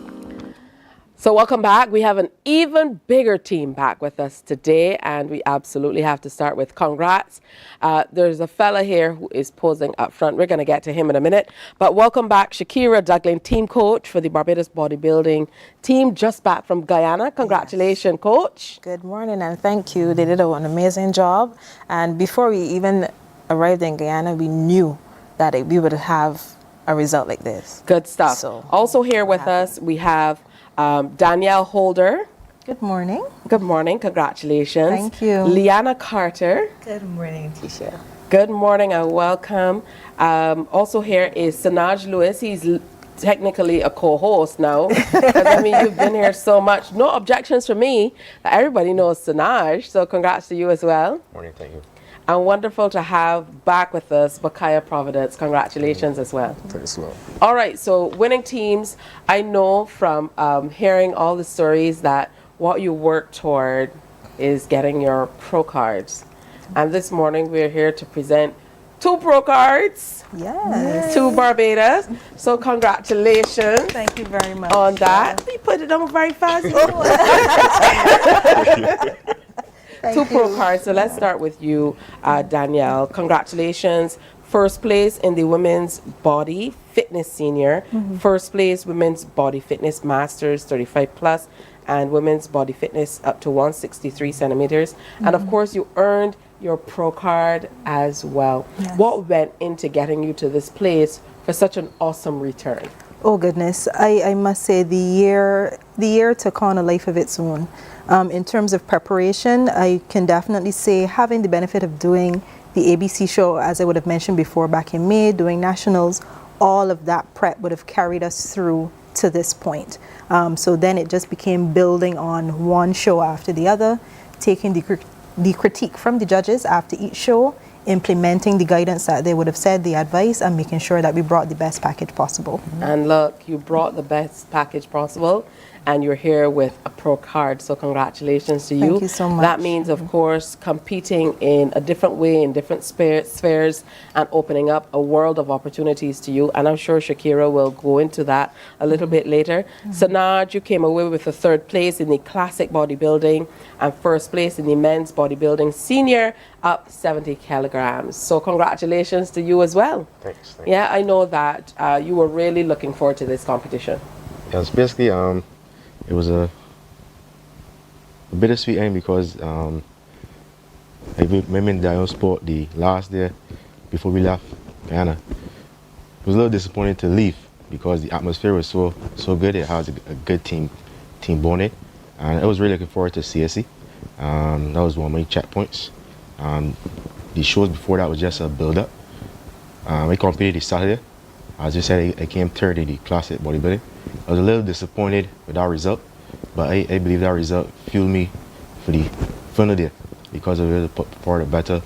So welcome back. We have an even bigger team back with us today, and we absolutely have to start with congrats. There's a fella here who is posing up front. We're going to get to him in a minute. But welcome back, Shakira Duglin, team coach for the Barbados bodybuilding team, just back from Guyana. Congratulations, coach. Good morning, and thank you. They did an amazing job. And before we even arrived in Guyana, we knew that we would have a result like this. Good stuff. So, also here with us, we have Danielle Holder. Good morning. Good morning. Congratulations. Thank you. Liana Carter. Good morning, Tisha. Good morning and welcome. Also here is Sanaj Lewis. He's technically a co-host now. I mean, you've been here so much. No objections from me. Everybody knows Sanaj. So congrats to you as well. Morning. Thank you. And wonderful to have back with us Bakaya Providence. Congratulations as well. Pretty slow. All right, so winning teams. I know from hearing all the stories that what you work toward is getting your pro cards. And this morning we're here to present 2 pro cards. Yes. To Barbados. So congratulations. Thank you very much. On that. You put it on very fast. 2 pro cards. So let's start with you, Danielle. Congratulations. First place in the Women's Body Fitness Senior. First place Women's Body Fitness Masters 35 plus. And Women's Body Fitness up to 163 centimeters. And of course you earned your pro card as well. Yes. What went into getting you to this place for such an awesome return? Oh goodness, I must say the year took on a life of its own. In terms of preparation, I can definitely say having the benefit of doing the ABC show, as I would have mentioned before, back in May, doing nationals, all of that prep would have carried us through to this point. So then it just became building on one show after the other, taking the critique from the judges after each show, implementing the guidance that they would have said, the advice, and making sure that we brought the best package possible. And look, you brought the best package possible, and you're here with a pro card, so congratulations to you. Thank you so much. That means, of course, competing in a different way, in different spheres, and opening up a world of opportunities to you, and I'm sure Shakira will go into that a little bit later. Sanaj, you came away with the 3rd place in the classic bodybuilding and 1st place in the men's bodybuilding senior, up 70 kilograms. So congratulations to you as well. Thanks. Yeah, I know that you were really looking forward to this competition. Yeah, it's basically it was a bittersweet end because I remember in the sport the last day before we left Guyana. It was a little disappointing to leave because the atmosphere was so good. It has a good team bonding, and I was really looking forward to CSC. That was one of my checkpoints. The shows before that was just a build-up. I competed this Saturday. As you said, I came 3rd in the classic bodybuilding. I was a little disappointed with that result, but I believe that result fueled me for the final day because I was able to put forward a better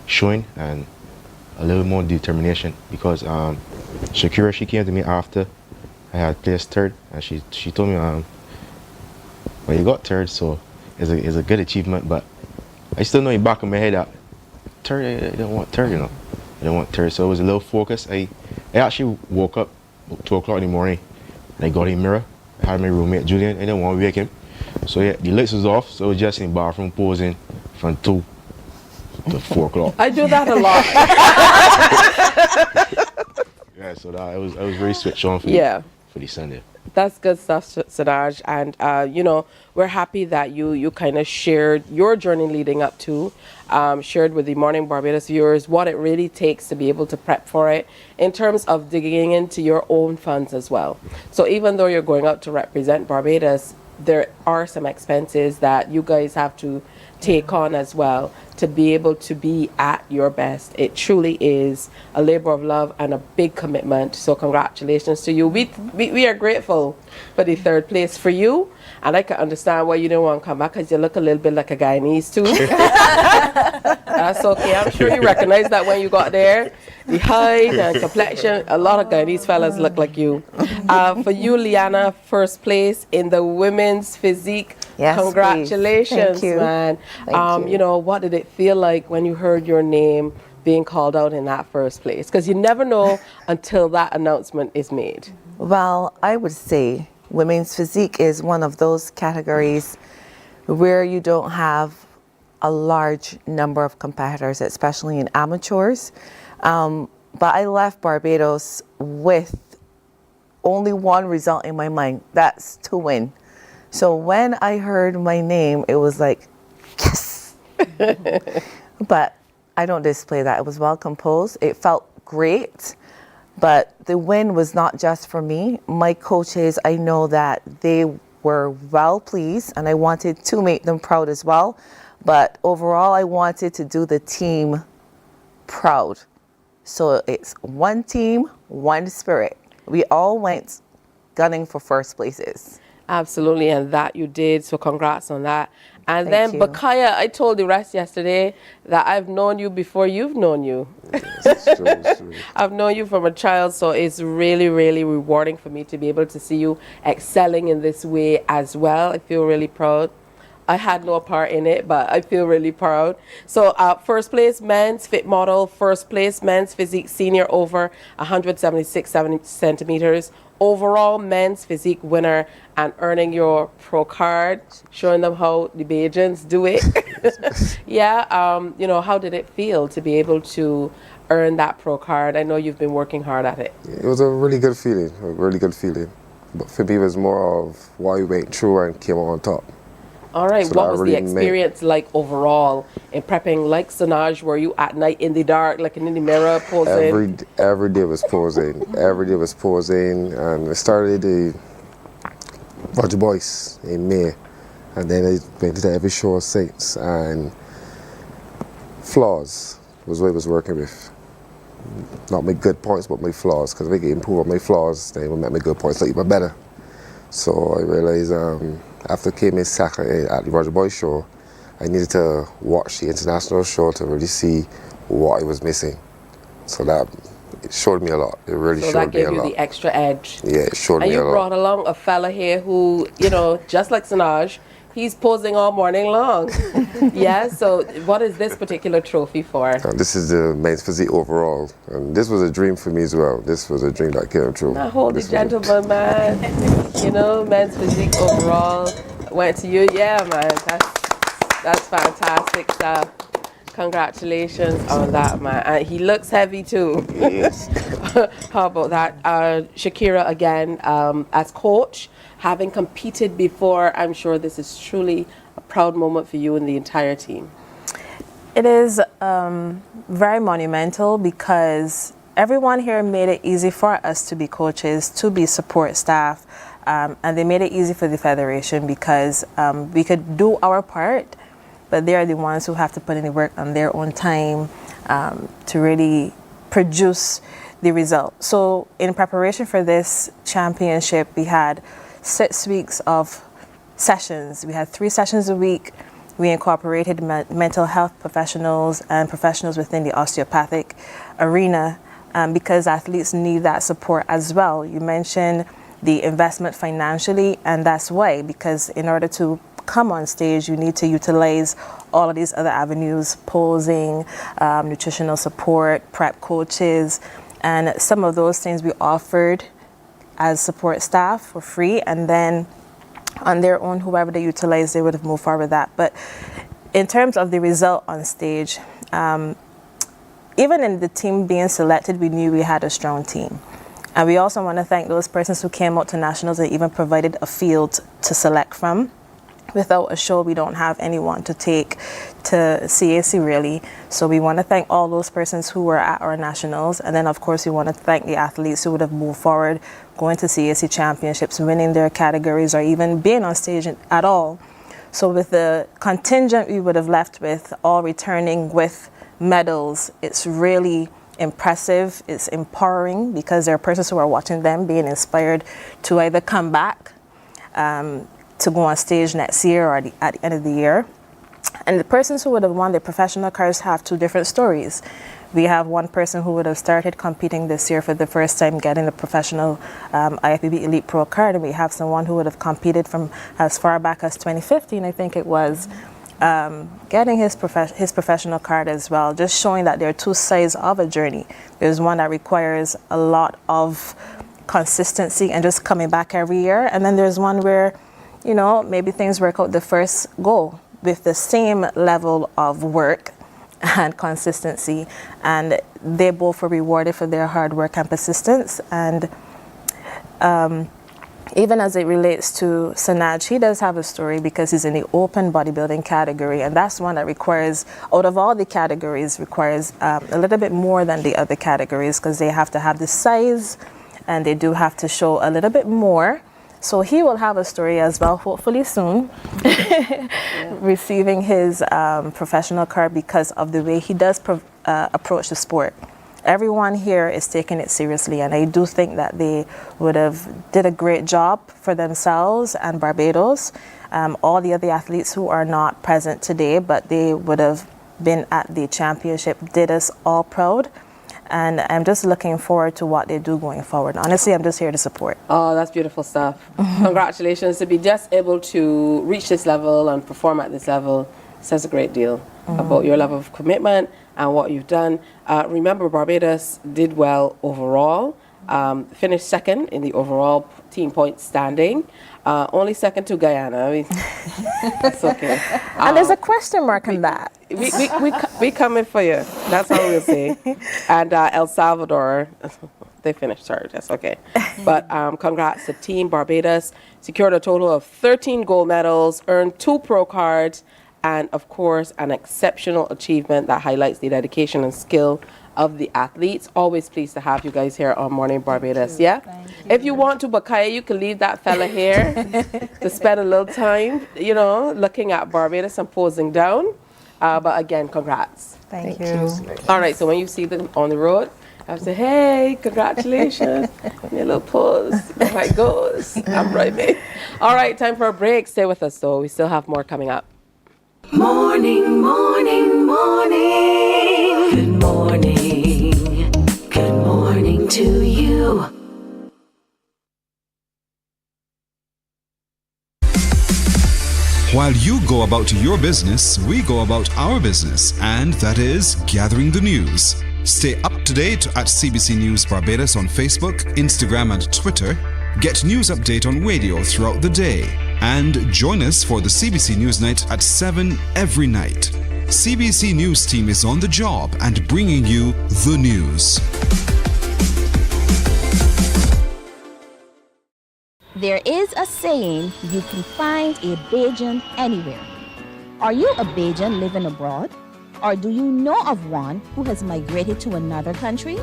showing and a little more determination. Because Shakira, she came to me after I had placed 3rd, and she told me, well, you got 3rd, so it's a good achievement, but I still know in the back of my head that 3rd, I don't want 3rd, you know. I don't want 3rd, so it was a little focus. I actually woke up at 2 o'clock in the morning and I got a mirror. I had my roommate Julian, I didn't want to wake him. So yeah, the lights was off, so I was just in the bathroom posing from 2 to 4 o'clock. I do that a lot. Yeah, so that I was very switched on for the Sunday. That's good stuff, Sadaj. And, you know, we're happy that you kind of shared your journey leading up to, shared with the Morning Barbados viewers what it really takes to be able to prep for it in terms of digging into your own funds as well. So even though you're going out to represent Barbados, there are some expenses that you guys have to take on as well to be able to be at your best. It truly is a labor of love and a big commitment. So congratulations to you. We are grateful for the 3rd place for you. And I can understand why you didn't want to come back because you look a little bit like a Guyanese too. That's okay. I'm sure you recognize that when you got there. The height and complexion, a lot of Guyanese fellas look like you. For you, Liana, 1st place in the women's physique. Yes, congratulations, Thank you. man. Thank you know, what did it feel like when you heard your name being called out in that 1st place? Because you never know until that announcement is made. Well, I would say women's physique is one of those categories where you don't have a large number of competitors, especially in amateurs. But I left Barbados with only one result in my mind, that's to win. So when I heard my name, it was like, yes. But I don't display that. It was well composed. It felt great. But the win was not just for me. My coaches, I know that they were well pleased, and I wanted to make them proud as well. But overall, I wanted to do the team proud. So it's one team, one spirit. We all went gunning for first places. Absolutely, and that you did, so congrats on that. And Thank then, you. Bakaya, I told the rest yesterday that I've known you before you've known you. I've known you from a child, so it's really, really rewarding for me to be able to see you excelling in this way as well. I feel really proud. I had no part in it, but I feel really proud. So first place men's fit model, first place men's physique senior over 176 centimeters, overall men's physique winner, and earning your pro card, showing them how the Bajans do it. Yeah, you know, how did it feel to be able to earn that pro card? I know you've been working hard at it. It was a really good feeling, But for me, it was more of why we went through and came out on top. All right, So what that was really the experience like overall in prepping? Like Sanaj, were you at night in the dark, looking in the mirror, posing? Every day was posing. Every day was posing. And I started the Roger Boyce in May. And then I went to every show since. And flaws was what I was working with. Not my good points, but my flaws. Because if I can improve on my flaws, then it will make my good points look even better. So I realized after I came in second at the Roger Boyce show, I needed to watch the international show to really see what I was missing. So that it showed me a lot. It really So showed that me a gave you lot. the extra edge. Yeah, it showed And me you a lot. brought along a fella here who, you know, just like Sanaj, he's posing all morning long. Yeah, so what is this particular trophy for? This is the men's physique overall. And this was a dream for me as well. This was a dream that came true. Now hold the This was a- gentleman, man. You know, men's physique overall went to you. Yeah, man, that's fantastic stuff. Congratulations on that, man. And he looks heavy too. Yes. How about that? Shakira, again, as coach, having competed before, I'm sure this is truly a proud moment for you and the entire team. It is very monumental because everyone here made it easy for us to be coaches, to be support staff, and they made it easy for the federation because we could do our part, but they are the ones who have to put in the work on their own time to really produce the result. So in preparation for this championship, we had 6 weeks of sessions. We had 3 sessions a week. We incorporated mental health professionals and professionals within the osteopathic arena because athletes need that support as well. You mentioned the investment financially, and that's why, because in order to come on stage, you need to utilize all of these other avenues, posing, nutritional support, prep coaches, and some of those things we offered as support staff for free, and then on their own, whoever they utilize, they would have moved forward with that. But in terms of the result on stage, even in the team being selected, we knew we had a strong team. And we also want to thank those persons who came out to nationals and even provided a field to select from. Without a show, we don't have anyone to take to CAC really. So we want to thank all those persons who were at our nationals. And then of course, we want to thank the athletes who would have moved forward, going to CAC championships, winning their categories, or even being on stage at all. So with the contingent we would have left with, all returning with medals, it's really impressive. It's empowering because there are persons who are watching them being inspired to either come back to go on stage next year or at the end of the year. And the persons who would have won their professional cards have 2 different stories. We have one person who would have started competing this year for the first time, getting the professional IFBB Elite Pro card, and we have someone who would have competed from as far back as 2015, I think it was, getting his professional card as well, just showing that there are 2 sides of a journey. There's one that requires a lot of consistency and just coming back every year. And then there's one where, you know, maybe things work out the first go with the same level of work and consistency, and they both were rewarded for their hard work and persistence. And even as it relates to Sanaj, he does have a story because he's in the open bodybuilding category, and that's one that requires, out of all the categories, requires a little bit more than the other categories, because they have to have the size and they do have to show a little bit more. So he will have a story as well, hopefully soon, receiving his professional card because of the way he does approach the sport. Everyone here is taking it seriously, and I do think that they would have did a great job for themselves and Barbados. All the other athletes who are not present today, but they would have been at the championship, did us all proud. And I'm just looking forward to what they do going forward. Honestly, I'm just here to support. Oh, that's beautiful stuff. Congratulations. To be just able to reach this level and perform at this level says a great deal about your level of commitment and what you've done. Remember, Barbados did well overall, finished second in the overall team point standing, only second to Guyana. I mean, it's okay. And there's a question mark on that. We coming for you. That's all we'll say. And El Salvador, they finished third. That's okay. But congrats to Team Barbados. Secured a total of 13 gold medals, earned 2 pro cards, and of course, an exceptional achievement that highlights the dedication and skill of the athletes. Always pleased to have you guys here on Morning Barbados. Yeah? If you want to, Bakaya, you can leave that fella here to spend a little time, you know, looking at Barbados and posing down. But again, congrats. Thank you. All right, so when you see them on the road, I say, hey, congratulations. Give me a little pause. How it goes. I'm right, mate. All right, time for a break. Stay with us, though. We still have more coming up. Morning, morning, morning. Good morning. Good morning to you. While you go about your business, we go about our business, and that is gathering the news. Stay up to date at CBC News Barbados on Facebook, Instagram, and Twitter. Get news update on radio throughout the day. And join us for the CBC News Night at 7 every night. CBC News team is on the job and bringing you the news. There is a saying, you can find a Bajan anywhere. Are you a Bajan living abroad? Or do you know of one who has migrated to another country?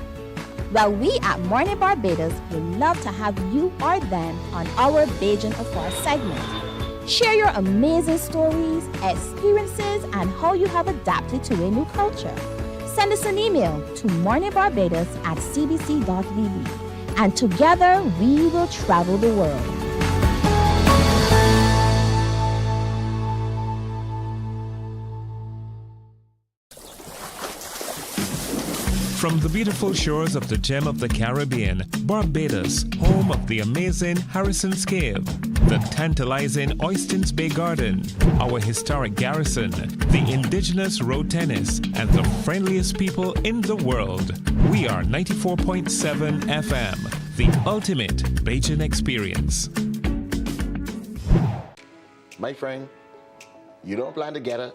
Well, we at Mornin Barbados would love to have you or them on our Bajan Afar segment. Share your amazing stories, experiences, and how you have adapted to a new culture. Send us an email to morninbarbados@cbc.vb, and together we will travel the world. From the beautiful shores of the gem of the Caribbean, Barbados, home of the amazing Harrison's Cave, the tantalizing Oystins Bay Garden, our historic garrison, the indigenous road tennis, and the friendliest people in the world. We are 94.7 FM, the ultimate Bajan experience. My friend, you don't plan to get it?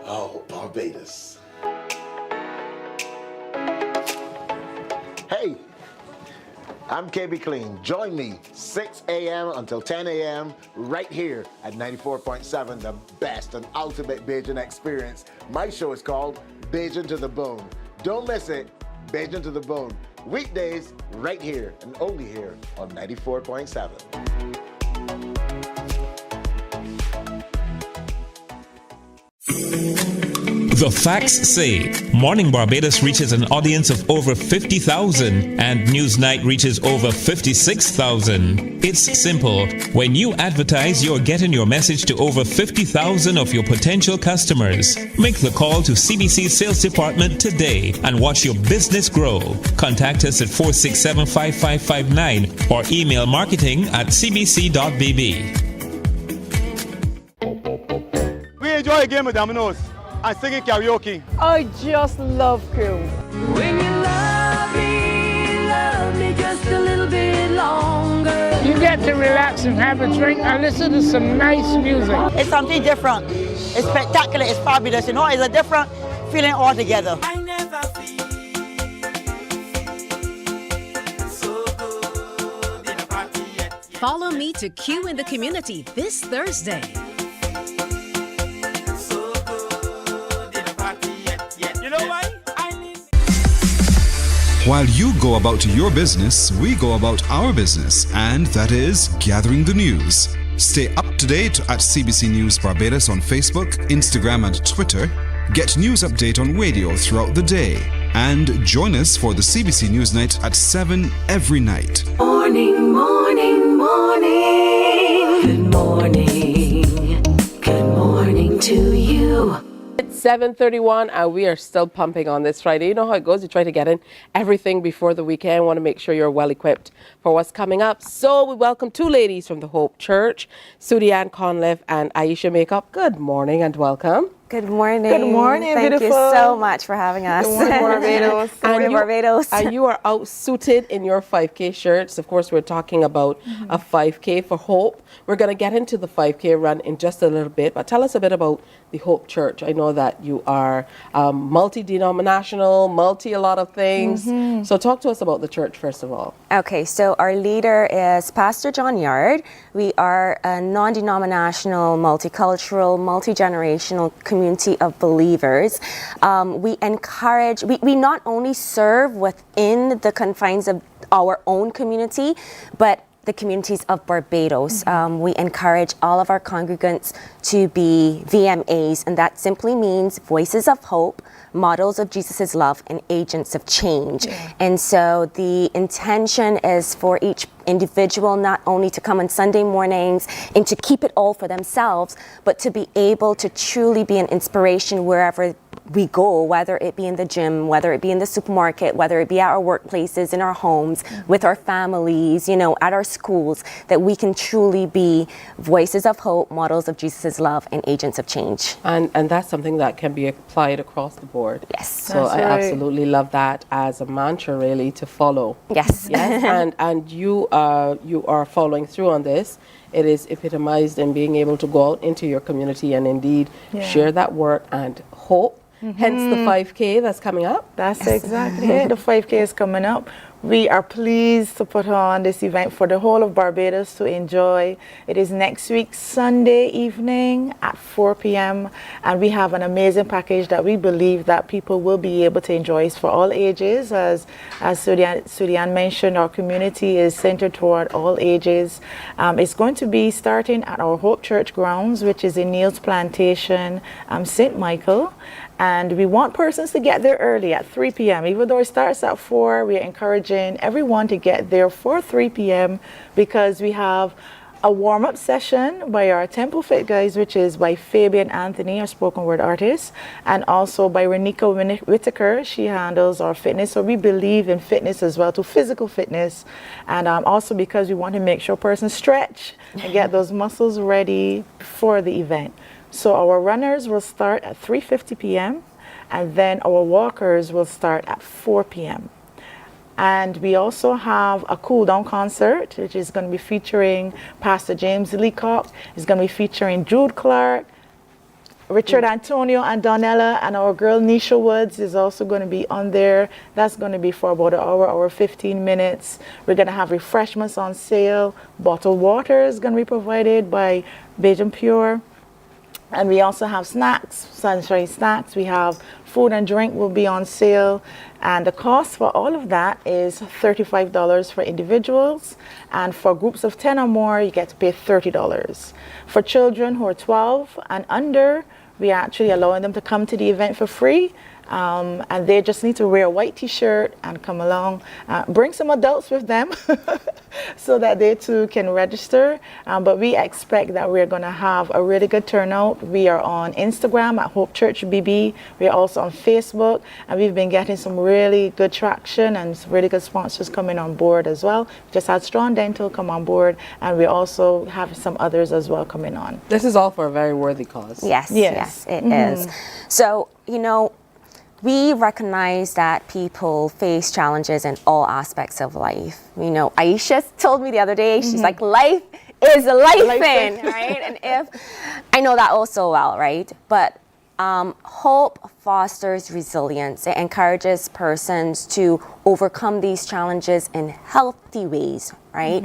Oh, Barbados. Hey, I'm KB Clean. Join me 6 a.m. until 10 a.m. right here at 94.7, the best and ultimate Bajan experience. My show is called Bajan to the Bone. Don't miss it, Bajan to the Bone. Weekdays right here and only here on 94.7. The facts say Morning Barbados reaches an audience of over 50,000 and Newsnight reaches over 56,000. It's simple. When you advertise, you're getting your message to over 50,000 of your potential customers. Make the call to CBC Sales Department today and watch your business grow. Contact us at 467-5559 or email marketing@cbc.bb. We enjoy a game of dominoes and singing karaoke. I just love crew. When you love me, love get to relax and have a drink and listen to some nice music. It's something different. It's spectacular. It's fabulous. You know, it's a different feeling altogether. Follow me to Q in the Community this Thursday. You know why? While you go about your business, we go about our business, and that is gathering the news. Stay up to date at CBC News Barbados on Facebook, Instagram, and Twitter. Get news update on radio throughout the day. And join us for the CBC News Night at 7 every night. Morning, morning, morning. Good morning. Good morning to you. It's 7:31 and we are still pumping on this Friday. You know how it goes. You try to get in everything before the weekend. Want to make sure you're well equipped for what's coming up. So we welcome two ladies from the Hope Church, Sudi Ann Conliffe and Aisha Makeup. Good morning and welcome. Good morning. Good morning, Thank beautiful. you so much for having us. Good morning, Barbados. Good morning, Barbados. And you are out suited in your 5K shirts. Of course, we're talking about a 5K for Hope. We're going to get into the 5K run in just a little bit, but tell us a bit about the Hope Church. I know that you are multi-denominational, a lot of things. So talk to us about the church, first of all. Okay, so our leader is Pastor John Yard. We are a non-denominational, multicultural, multi-generational community of believers. We encourage, we not only serve within the confines of our own community, but the communities of Barbados. We encourage all of our congregants to be VMAs, and that simply means voices of hope, models of Jesus' love, and agents of change. And so the intention is for each individual not only to come on Sunday mornings and to keep it all for themselves, but to be able to truly be an inspiration wherever we go, whether it be in the gym, whether it be in the supermarket, whether it be at our workplaces, in our homes, with our families, you know, at our schools, that we can truly be voices of hope, models of Jesus' love, and agents of change. And that's something that can be applied across the board. Yes. So I absolutely love that as a mantra, really, to follow. Yes. Yes. and you are following through on this. It is epitomized in being able to go out into your community and indeed share that work and hope. Hence the 5K that's coming up. That's exactly it. The 5K is coming up. We are pleased to put on this event for the whole of Barbados to enjoy. It is next week, Sunday evening at 4 p.m. And we have an amazing package that we believe that people will be able to enjoy. It's for all ages. As Sudi Ann mentioned, our community is centered toward all ages. It's going to be starting at our Hope Church grounds, which is in Neil's Plantation, St. Michael. And we want persons to get there early at 3 p.m. Even though it starts at 4, we are encouraging everyone to get there for 3 p.m. because we have a warm-up session by our Temple Fit guys, which is by Fabian Anthony, our spoken word artist, and also by Renika Whitaker. She handles our fitness. So we believe in fitness as well, to physical fitness. And also because we want to make sure persons stretch and get those muscles ready for the event. So our runners will start at 3:50 p.m. and then our walkers will start at 4 p.m. And we also have a cool down concert, which is going to be featuring Pastor James Leacock. It's going to be featuring Jude Clark, Richard Antonio and Donella, and our girl Nisha Woods is also going to be on there. That's going to be for about an hour, 15 minutes. We're going to have refreshments on sale. Bottled water is going to be provided by Bajan Pure. And we also have snacks, sunshine snacks. We have food and drink will be on sale. And the cost for all of that is $35 for individuals. And for groups of 10 or more, you get to pay $30. For children who are 12 and under, we are actually allowing them to come to the event for free. And they just need to wear a white t-shirt and come along. Bring some adults with them so that they too can register. But we expect that we're going to have a really good turnout. We are on Instagram at Hope Church BB. We are also on Facebook. And we've been getting some really good traction and some really good sponsors coming on board as well. Just had Strong Dental come on board. And we also have some others as well coming on. This is all for a very worthy cause. Yes, it is. So, you know, we recognize that people face challenges in all aspects of life. You know, Aisha told me the other day, she's like, life is life-in, right? And if, I know that also well, right? But hope fosters resilience. It encourages persons to overcome these challenges in healthy ways, right?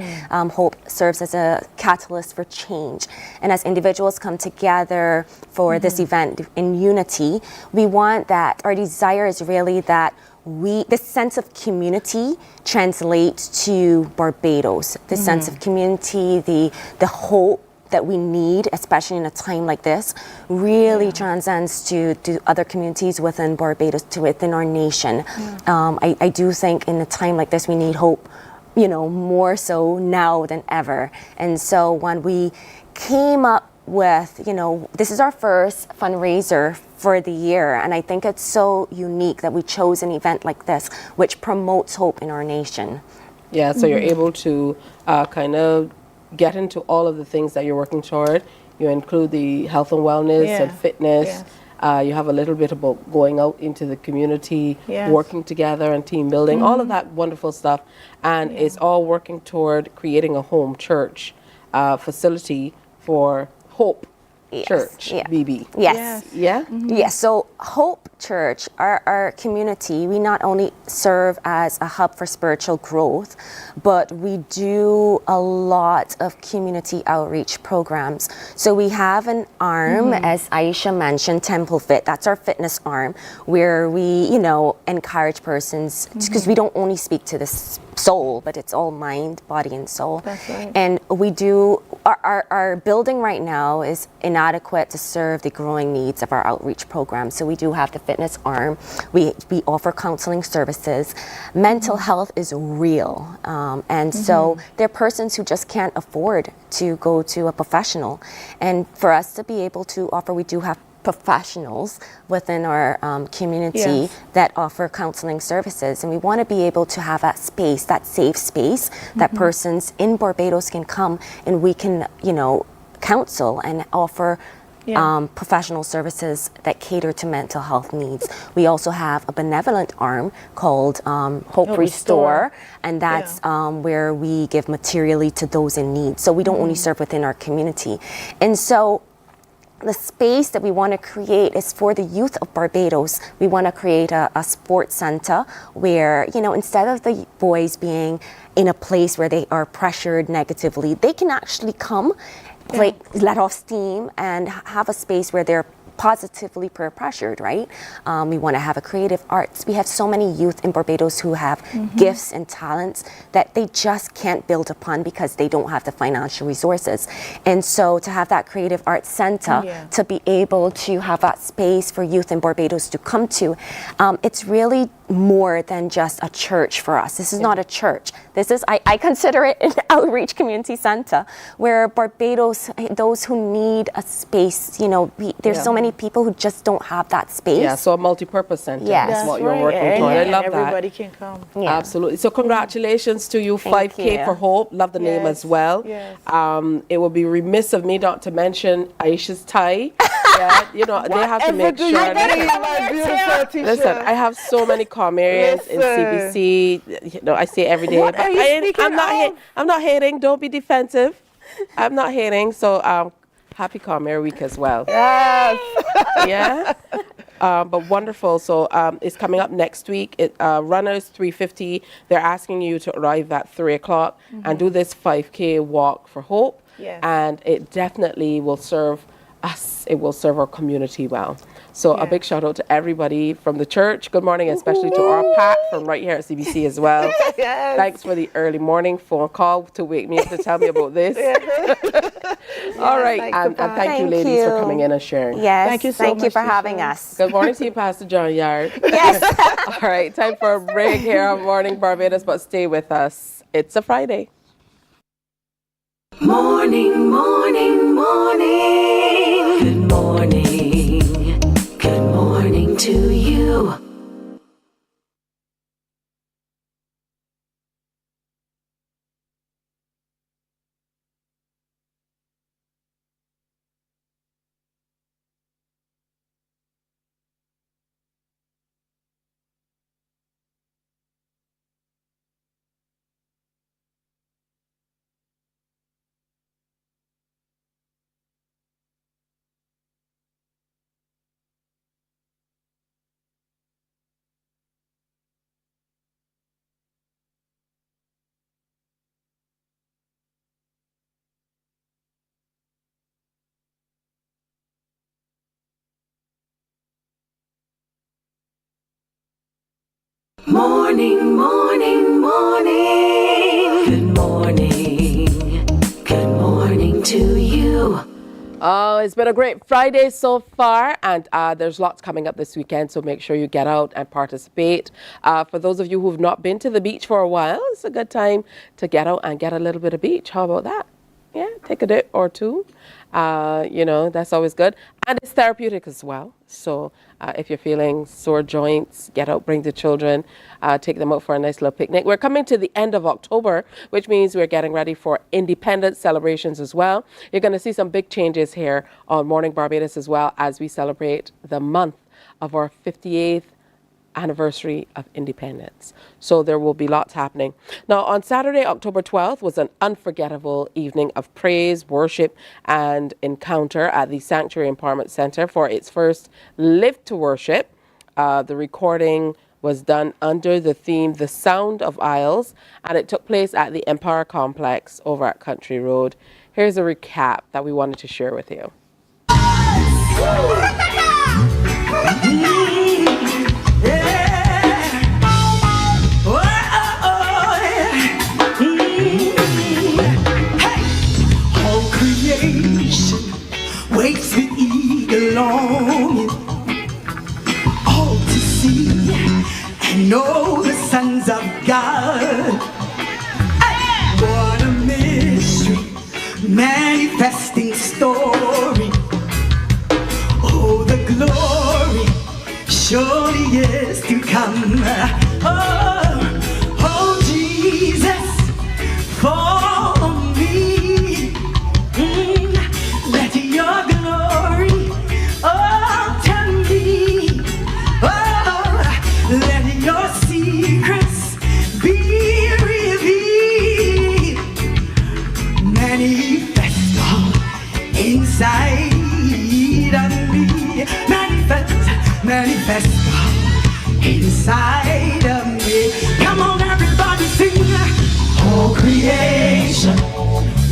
Hope serves as a catalyst for change. And as individuals come together for this event in unity, we want that, our desire is really that this sense of community translates to Barbados. This sense of community, the hope that we need, especially in a time like this, really transcends to other communities within Barbados, to within our nation. I do think in a time like this, we need hope, you know, more so now than ever. And so when we came up with, you know, this is our first fundraiser for the year, and I think it's so unique that we chose an event like this, which promotes hope in our nation. Yeah, so you're able to kind of get into all of the things that you're working toward. You include the health and wellness and fitness. You have a little bit about going out into the community, working together and team building, all of that wonderful stuff. And it's all working toward creating a home church facility for Hope Church, BB. Yes. Yeah? Yes, so Hope Church, our community, we not only serve as a hub for spiritual growth, but we do a lot of community outreach programs. So we have an arm, as Aisha mentioned, Temple Fit. That's our fitness arm, where we, you know, encourage persons, because we don't only speak to the soul, but it's all mind, body, and soul. That's right. And we do, our building right now is inadequate to serve the growing needs of our outreach program. So we do have the fitness arm. We offer counseling services. Mental health is real. And so there are persons who just can't afford to go to a professional. And for us to be able to offer, we do have professionals within our community that offer counseling services, and we want to be able to have that space, that safe space, that persons in Barbados can come and we can, you know, counsel and offer professional services that cater to mental health needs. We also have a benevolent arm called Hope Restore, and that's where we give materially to those in need. So we don't only serve within our community. And so the space that we want to create is for the youth of Barbados. We want to create a sports center where, you know, instead of the boys being in a place where they are pressured negatively, they can actually come, let off steam, and have a space where they're positively peer-pressured, right? We want to have a creative arts. We have so many youth in Barbados who have gifts and talents that they just can't build upon because they don't have the financial resources. And so to have that creative arts center, to be able to have that space for youth in Barbados to come to, it's really more than just a church for us. This is not a church. This is, I consider it an outreach community center where Barbados, those who need a space, you know, there's so many people who just don't have that space. Yeah, so a multi-purpose center is what you're working toward. I love that. Everybody can come. Absolutely. So congratulations to you, 5K for Hope. Love the name as well. It would be remiss of me not to mention Aisha's tie. You know, they have to make sure. Listen, I have so many Comerians in CBC. You know, I say every day. But I'm not hating. Don't be defensive. I'm not hating. So happy Comer week as well. But wonderful. So it's coming up next week. Runners 350. They're asking you to arrive at 3 o'clock and do this 5K walk for Hope. And it definitely will serve us. It will serve our community well. So a big shout out to everybody from the church. Good morning, especially to our Pat from right here at CBC as well. Thanks for the early morning phone call to wake me up to tell me about this. All right, and thank you, ladies, for coming in and sharing. Yes, thank you so much. Thank you for having us. Good morning to you, Pastor John Yard. All right, time for a break here on Morning Barbados, but stay with us. It's a Friday. Morning, morning, morning. Good morning. Good morning to you. Morning, morning, morning. Good morning. Good morning to you. Oh, it's been a great Friday so far, and there's lots coming up this weekend, so make sure you get out and participate. For those of you who've not been to the beach for a while, it's a good time to get out and get a little bit of beach. How about that? Yeah, take a dip or two. You know, that's always good. And it's therapeutic as well. So if you're feeling sore joints, get out, bring the children, take them out for a nice little picnic. We're coming to the end of October, which means we're getting ready for independence celebrations as well. You're going to see some big changes here on Morning Barbados as well as we celebrate the month of our 58th anniversary of independence. So there will be lots happening. Now on Saturday, October 12th was an unforgettable evening of praise, worship and encounter at the Sanctuary Empowerment Center for its first Live to Worship. The recording was done under the theme The Sound of Isles, and it took place at the Empire Complex over at Country Road. Here's a recap that we wanted to share with you. Waits with eager longing, all to see and know the sons of God. Hey! What a mystery, manifesting story. Oh, the glory surely is to come. Oh, Jesus, for me. Let your glory, oh, tell me, oh, let your secrets be revealed. Manifest God inside of me. Manifest God inside of me. Come on, everybody, sing. Oh, creation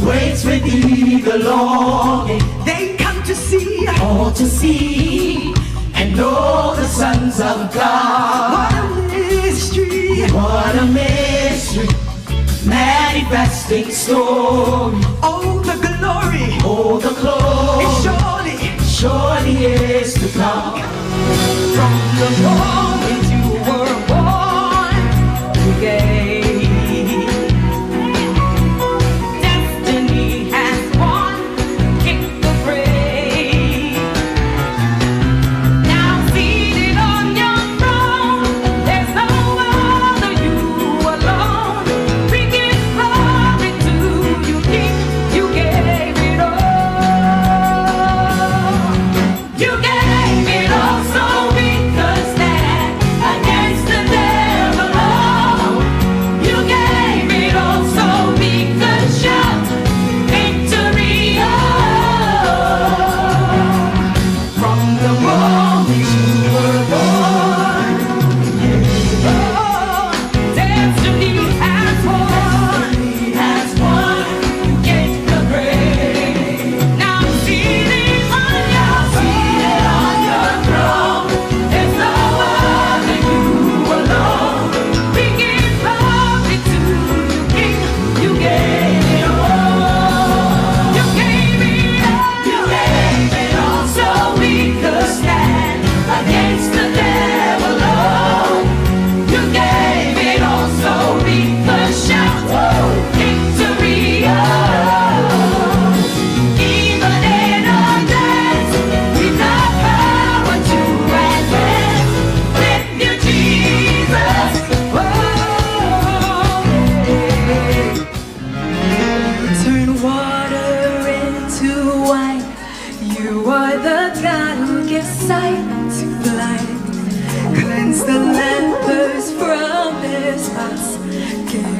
waits with eager longing. They come to see, all to see, and know the sons of God. What a mystery, what a mystery, manifesting story. Oh, the glory, oh, the glory, it surely is to come. From the moment you were born, you gave.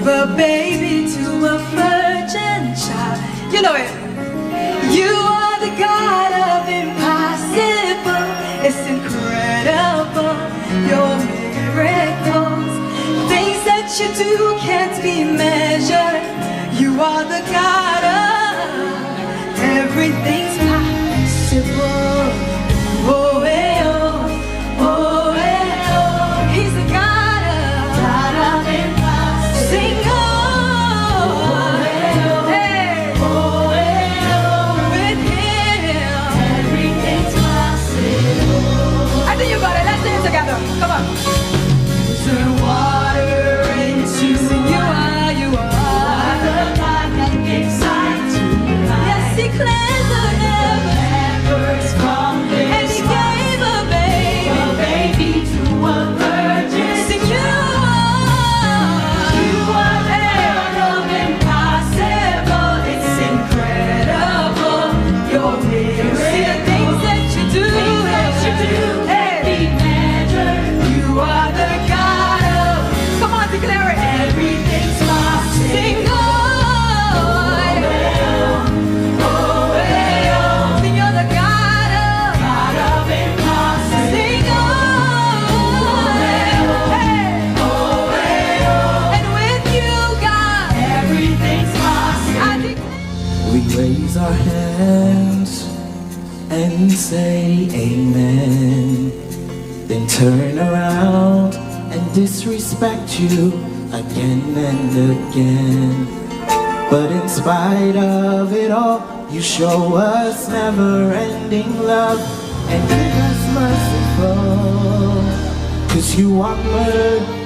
a baby to a virgin child. You know it. You are the God of impossible. It's incredible, your miracles. Things that you do can't be measured. You are the God of everything's possible. Oh, hey, oh, oh, hey, oh. He's the God of say amen, then turn around and disrespect you again and again. But in spite of it all, you show us never-ending love and give us merciful, 'cause you are merciful.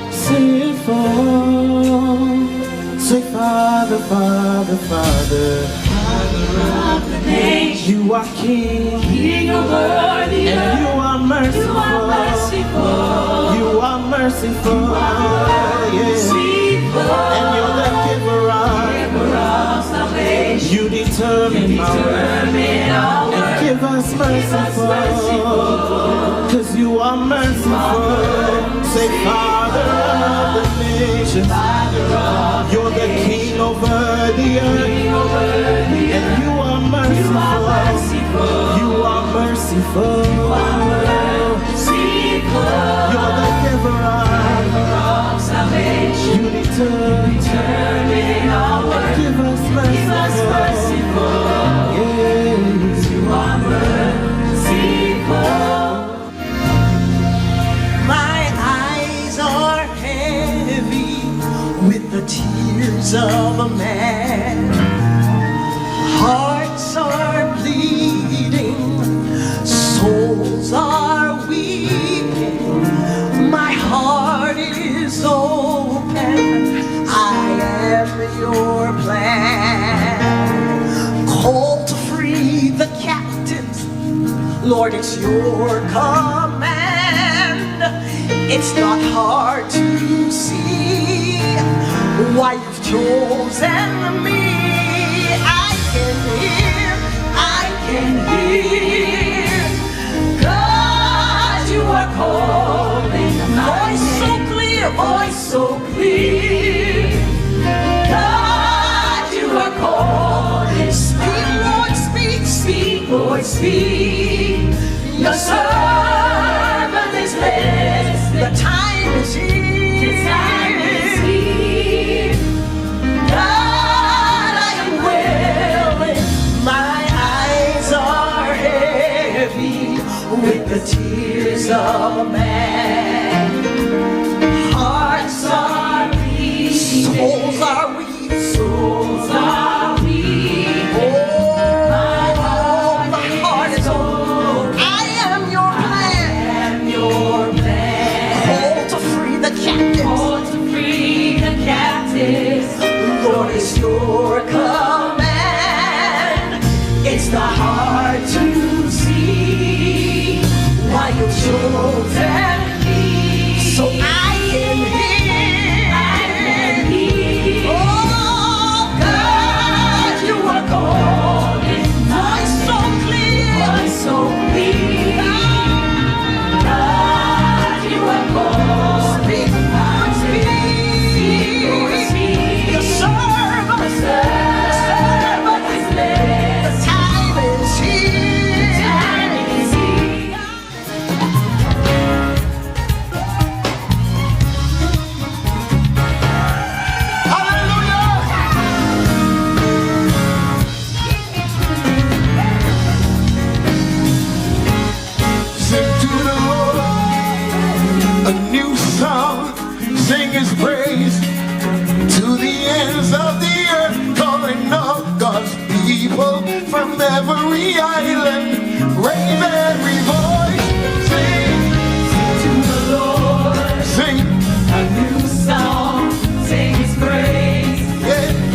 Say Father, Father, Father, Father of the nation. You are King, King over the earth, and you are merciful. You are merciful. You are merciful. You are merciful. And you're the giver of salvation. You determine our work and give us merciful, 'cause you are merciful. Say Father of the nation. You're the King over the earth, and you are merciful. You are merciful. You're the giver of salvation. You determine our work. Give us merciful. Yes, you are merciful. My eyes are heavy with the tears of a man. Hearts are bleeding, souls are weeping. My heart is open, I am your plan. Call to free the captives, Lord, it's your command. It's not hard to see why you've chosen me. I can hear God, you are calling. Voice so clear, voice so clear. God, you are calling. Speak, Lord, speak, speak, Lord, speak. Your servant is blessed. The time is here. The time is here. God, I am willing. My eyes are heavy with the tears of a man. Hearts are weak. Souls are weak. Souls are weak. Oh, my heart is open. I am your plan. I am your plan. Call to free the captives. Call to free the captives. Lord, it's your command. It's not hard to see why you've chosen me. So I can hear. I can hear. Oh, God, you are calling. Voice so clear. Voice so clear. God, you are calling. Speak, Lord, speak. Lord, speak. Your servant is blessed. The time is here. The time is here. Sing to the Lord a new song, sing his praise to the ends of the earth, calling all God's people from every island. Raise every voice, sing to the Lord, sing a new song, sing his praise,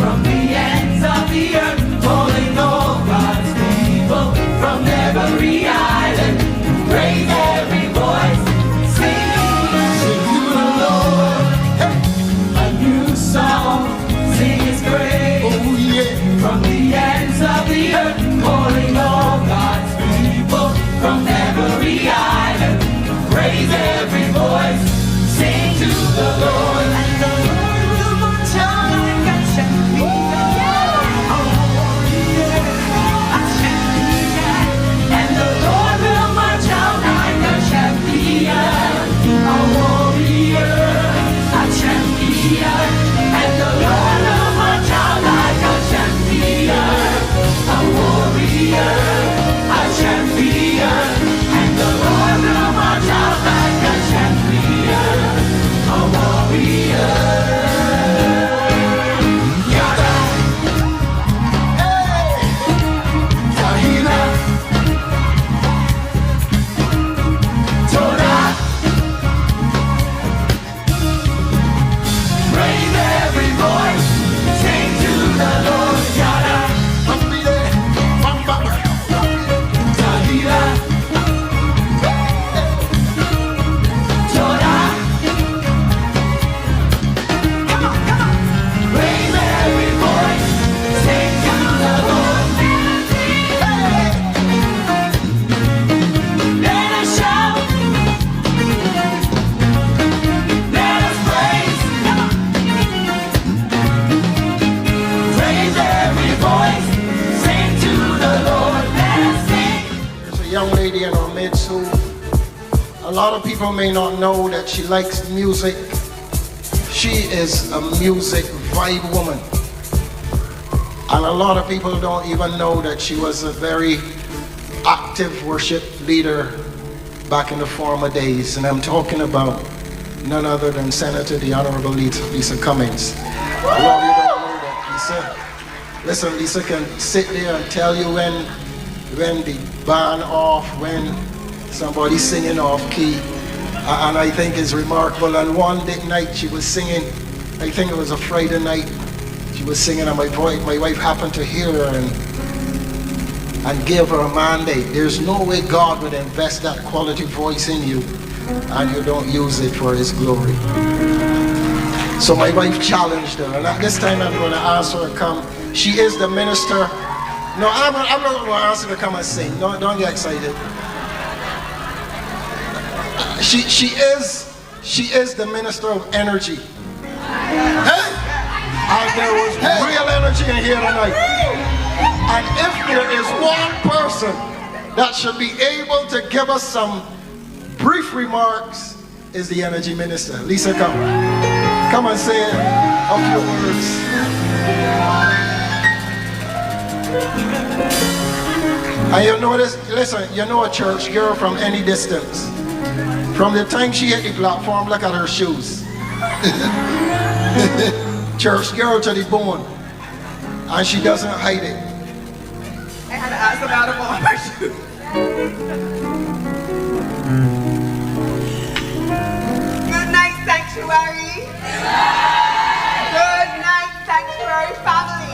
from the ends of the earth, calling all God's people from every island. Raise every voice, sing to the Lord, a new song, sing his praise, from the ends of the earth, calling all God's people from every lot of people may not know that she likes music. She is a music vibe woman. And a lot of people don't even know that she was a very active worship leader back in the former days. And I'm talking about none other than Senator the Honorable Lisa Cummings. A lot of you don't know that, Lisa. Listen, Lisa can sit there and tell you when the band off, when somebody's singing off key. And I think it's remarkable. And one night she was singing, I think it was a Friday night, she was singing and my wife happened to hear her and gave her a mandate. There's no way God would invest that quality voice in you and you don't use it for His glory. So my wife challenged her, and at this time I'm going to ask her to come. She is the minister. No, I'm not going to ask her to come and sing. Don't get excited. She is the minister of energy. Hey! And there was real energy in here tonight. And if there is one person that should be able to give us some brief remarks, is the energy minister. Lisa, come. Come and say a few words. And you know this, listen, you know a church girl from any distance. From the time she hit the platform, look at her shoes. Church girl to the bone. And she doesn't hide it. I had to ask about it all my shoes. Good night, Sanctuary. Good night, Sanctuary family.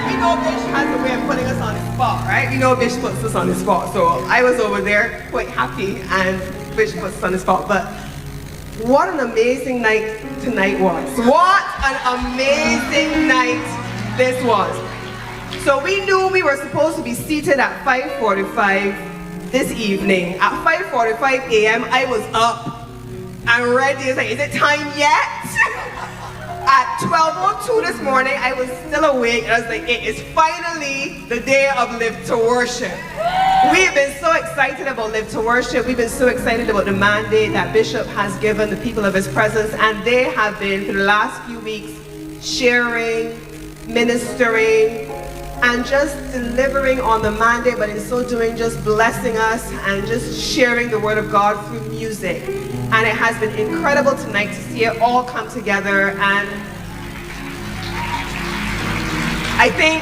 We know Bish has a way of putting us on the spot, right? We know Bish puts us on the spot. So I was over there quite happy and Bish puts us on the spot. But what an amazing night tonight was. What an amazing night this was. So we knew we were supposed to be seated at 5:45 this evening. At 5:45 a.m. I was up and ready. I was like, is it time yet? At 12:02 this morning, I was still awake. And I was like, it is finally the day of Live to Worship. We've been so excited about Live to Worship. We've been so excited about the mandate that Bishop has given the people of His presence. And they have been, for the last few weeks, sharing, ministering, and just delivering on the mandate, but in so doing, just blessing us and just sharing the Word of God through music. And it has been incredible tonight to see it all come together. And I think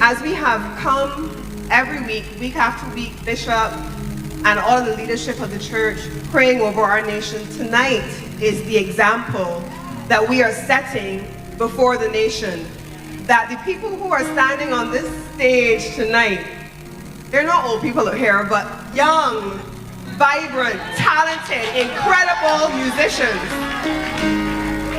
as we have come every week after week, Bishop and all of the leadership of the church praying over our nation, tonight is the example that we are setting before the nation. That the people who are standing on this stage tonight, they're not old people up here, but young, vibrant, talented, incredible musicians.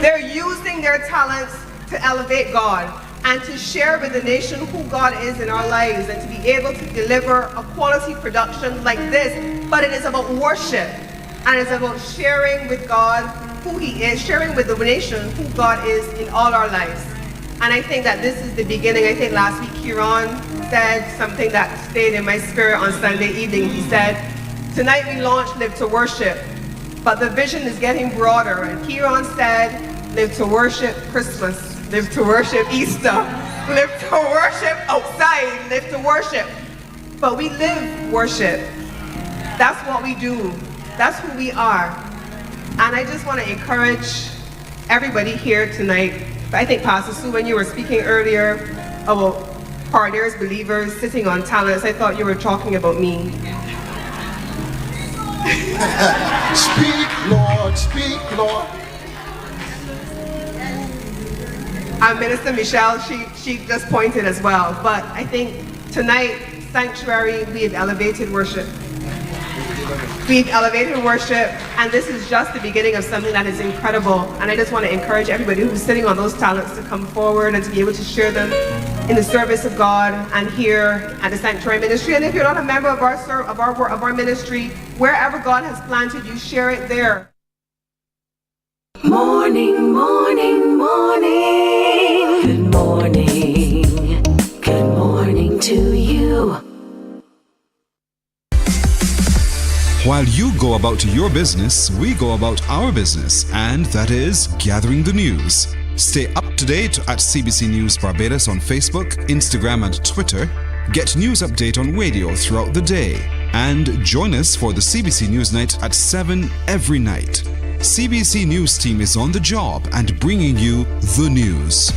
They're using their talents to elevate God and to share with the nation who God is in our lives and to be able to deliver a quality production like this. But it is about worship and it's about sharing with God who He is, sharing with the nation who God is in all our lives. And I think that this is the beginning. I think last week Kieran said something that stayed in my spirit on Sunday evening. He said, tonight we launched Live to Worship, but the vision is getting broader. And Kieran said, Live to Worship Christmas, Live to Worship Easter, Live to Worship outside, Live to Worship. But we live worship. That's what we do. That's who we are. And I just want to encourage everybody here tonight. I think, Pastor Sue, when you were speaking earlier about partners, believers, sitting on talents, I thought you were talking about me. Speak, Lord, speak, Lord. And Minister Michelle, she just pointed as well. But I think tonight, Sanctuary, we have elevated worship. We've elevated worship, and this is just the beginning of something that is incredible. And I just want to encourage everybody who's sitting on those talents to come forward and to be able to share them in the service of God and here at the Sanctuary Ministry. And if you're not a member of our ministry, wherever God has planted you, share it there. Morning, morning, morning. Good morning. Good morning to you. While you go about your business, we go about our business, and that is gathering the news. Stay up to date at CBC News Barbados on Facebook, Instagram, and Twitter. Get news update on radio throughout the day. And join us for the CBC News Night at 7 every night. CBC News team is on the job and bringing you the news.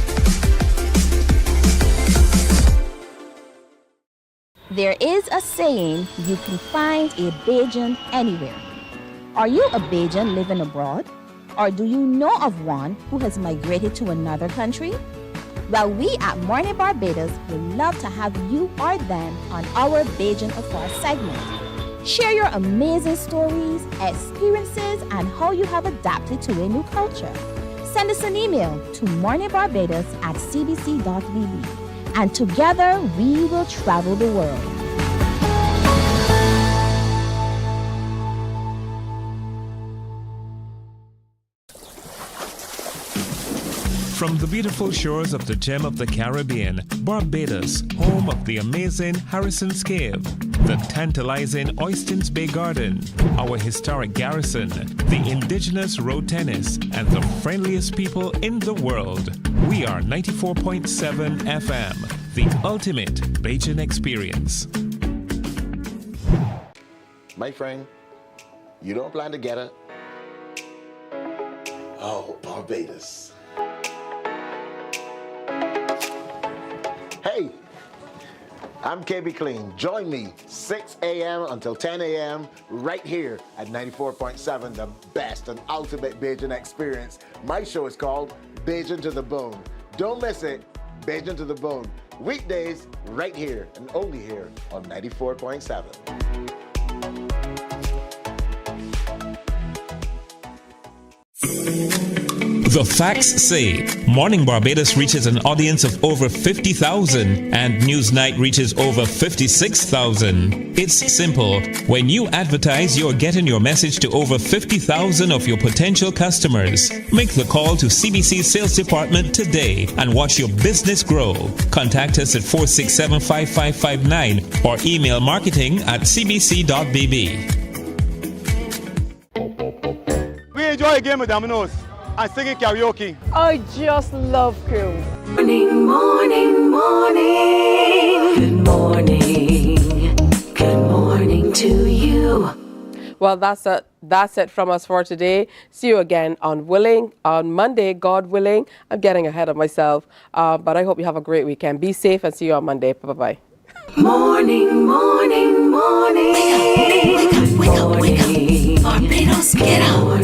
There is a saying, you can find a Bajan anywhere. Are you a Bajan living abroad? Or do you know of one who has migrated to another country? Well, we at Mornin Barbados would love to have you or them on our Bajan Affair segment. Share your amazing stories, experiences, and how you have adapted to a new culture. Send us an email to morninbarbados@cbc.bb, and together we will travel the world. From the beautiful shores of the gem of the Caribbean, Barbados, home of the amazing Harrison's Cave, the tantalizing Oystins Bay Garden, our historic garrison, the indigenous road tennis, and the friendliest people in the world. We are 94.7 FM, the ultimate Bajan experience. My friend, you don't plan to get it? Oh, Barbados. Hey, I'm KB Clean. Join me 6 a.m. until 10 a.m. right here at 94.7, the best and ultimate Bajan experience. My show is called Bajan to the Bone. Don't miss it, Bajan to the Bone. Weekdays right here and only here on 94.7. The facts say Morning Barbados reaches an audience of over 50,000 and Newsnight reaches over 56,000. It's simple. When you advertise, you're getting your message to over 50,000 of your potential customers. Make the call to CBC Sales Department today and watch your business grow. Contact us at 467-5559 or email marketing@cbc.bb. We enjoy a game of dominoes and singing karaoke. I just love crew. Morning, morning, morning. Good morning. Good morning to you. Well, that's it from us for today. See you again on Monday, God willing. I'm getting ahead of myself, but I hope you have a great weekend. Be safe and see you on Monday. Bye-bye. Morning, morning, morning. Wake up, wake up, wake up, wake up. Barbados, get up.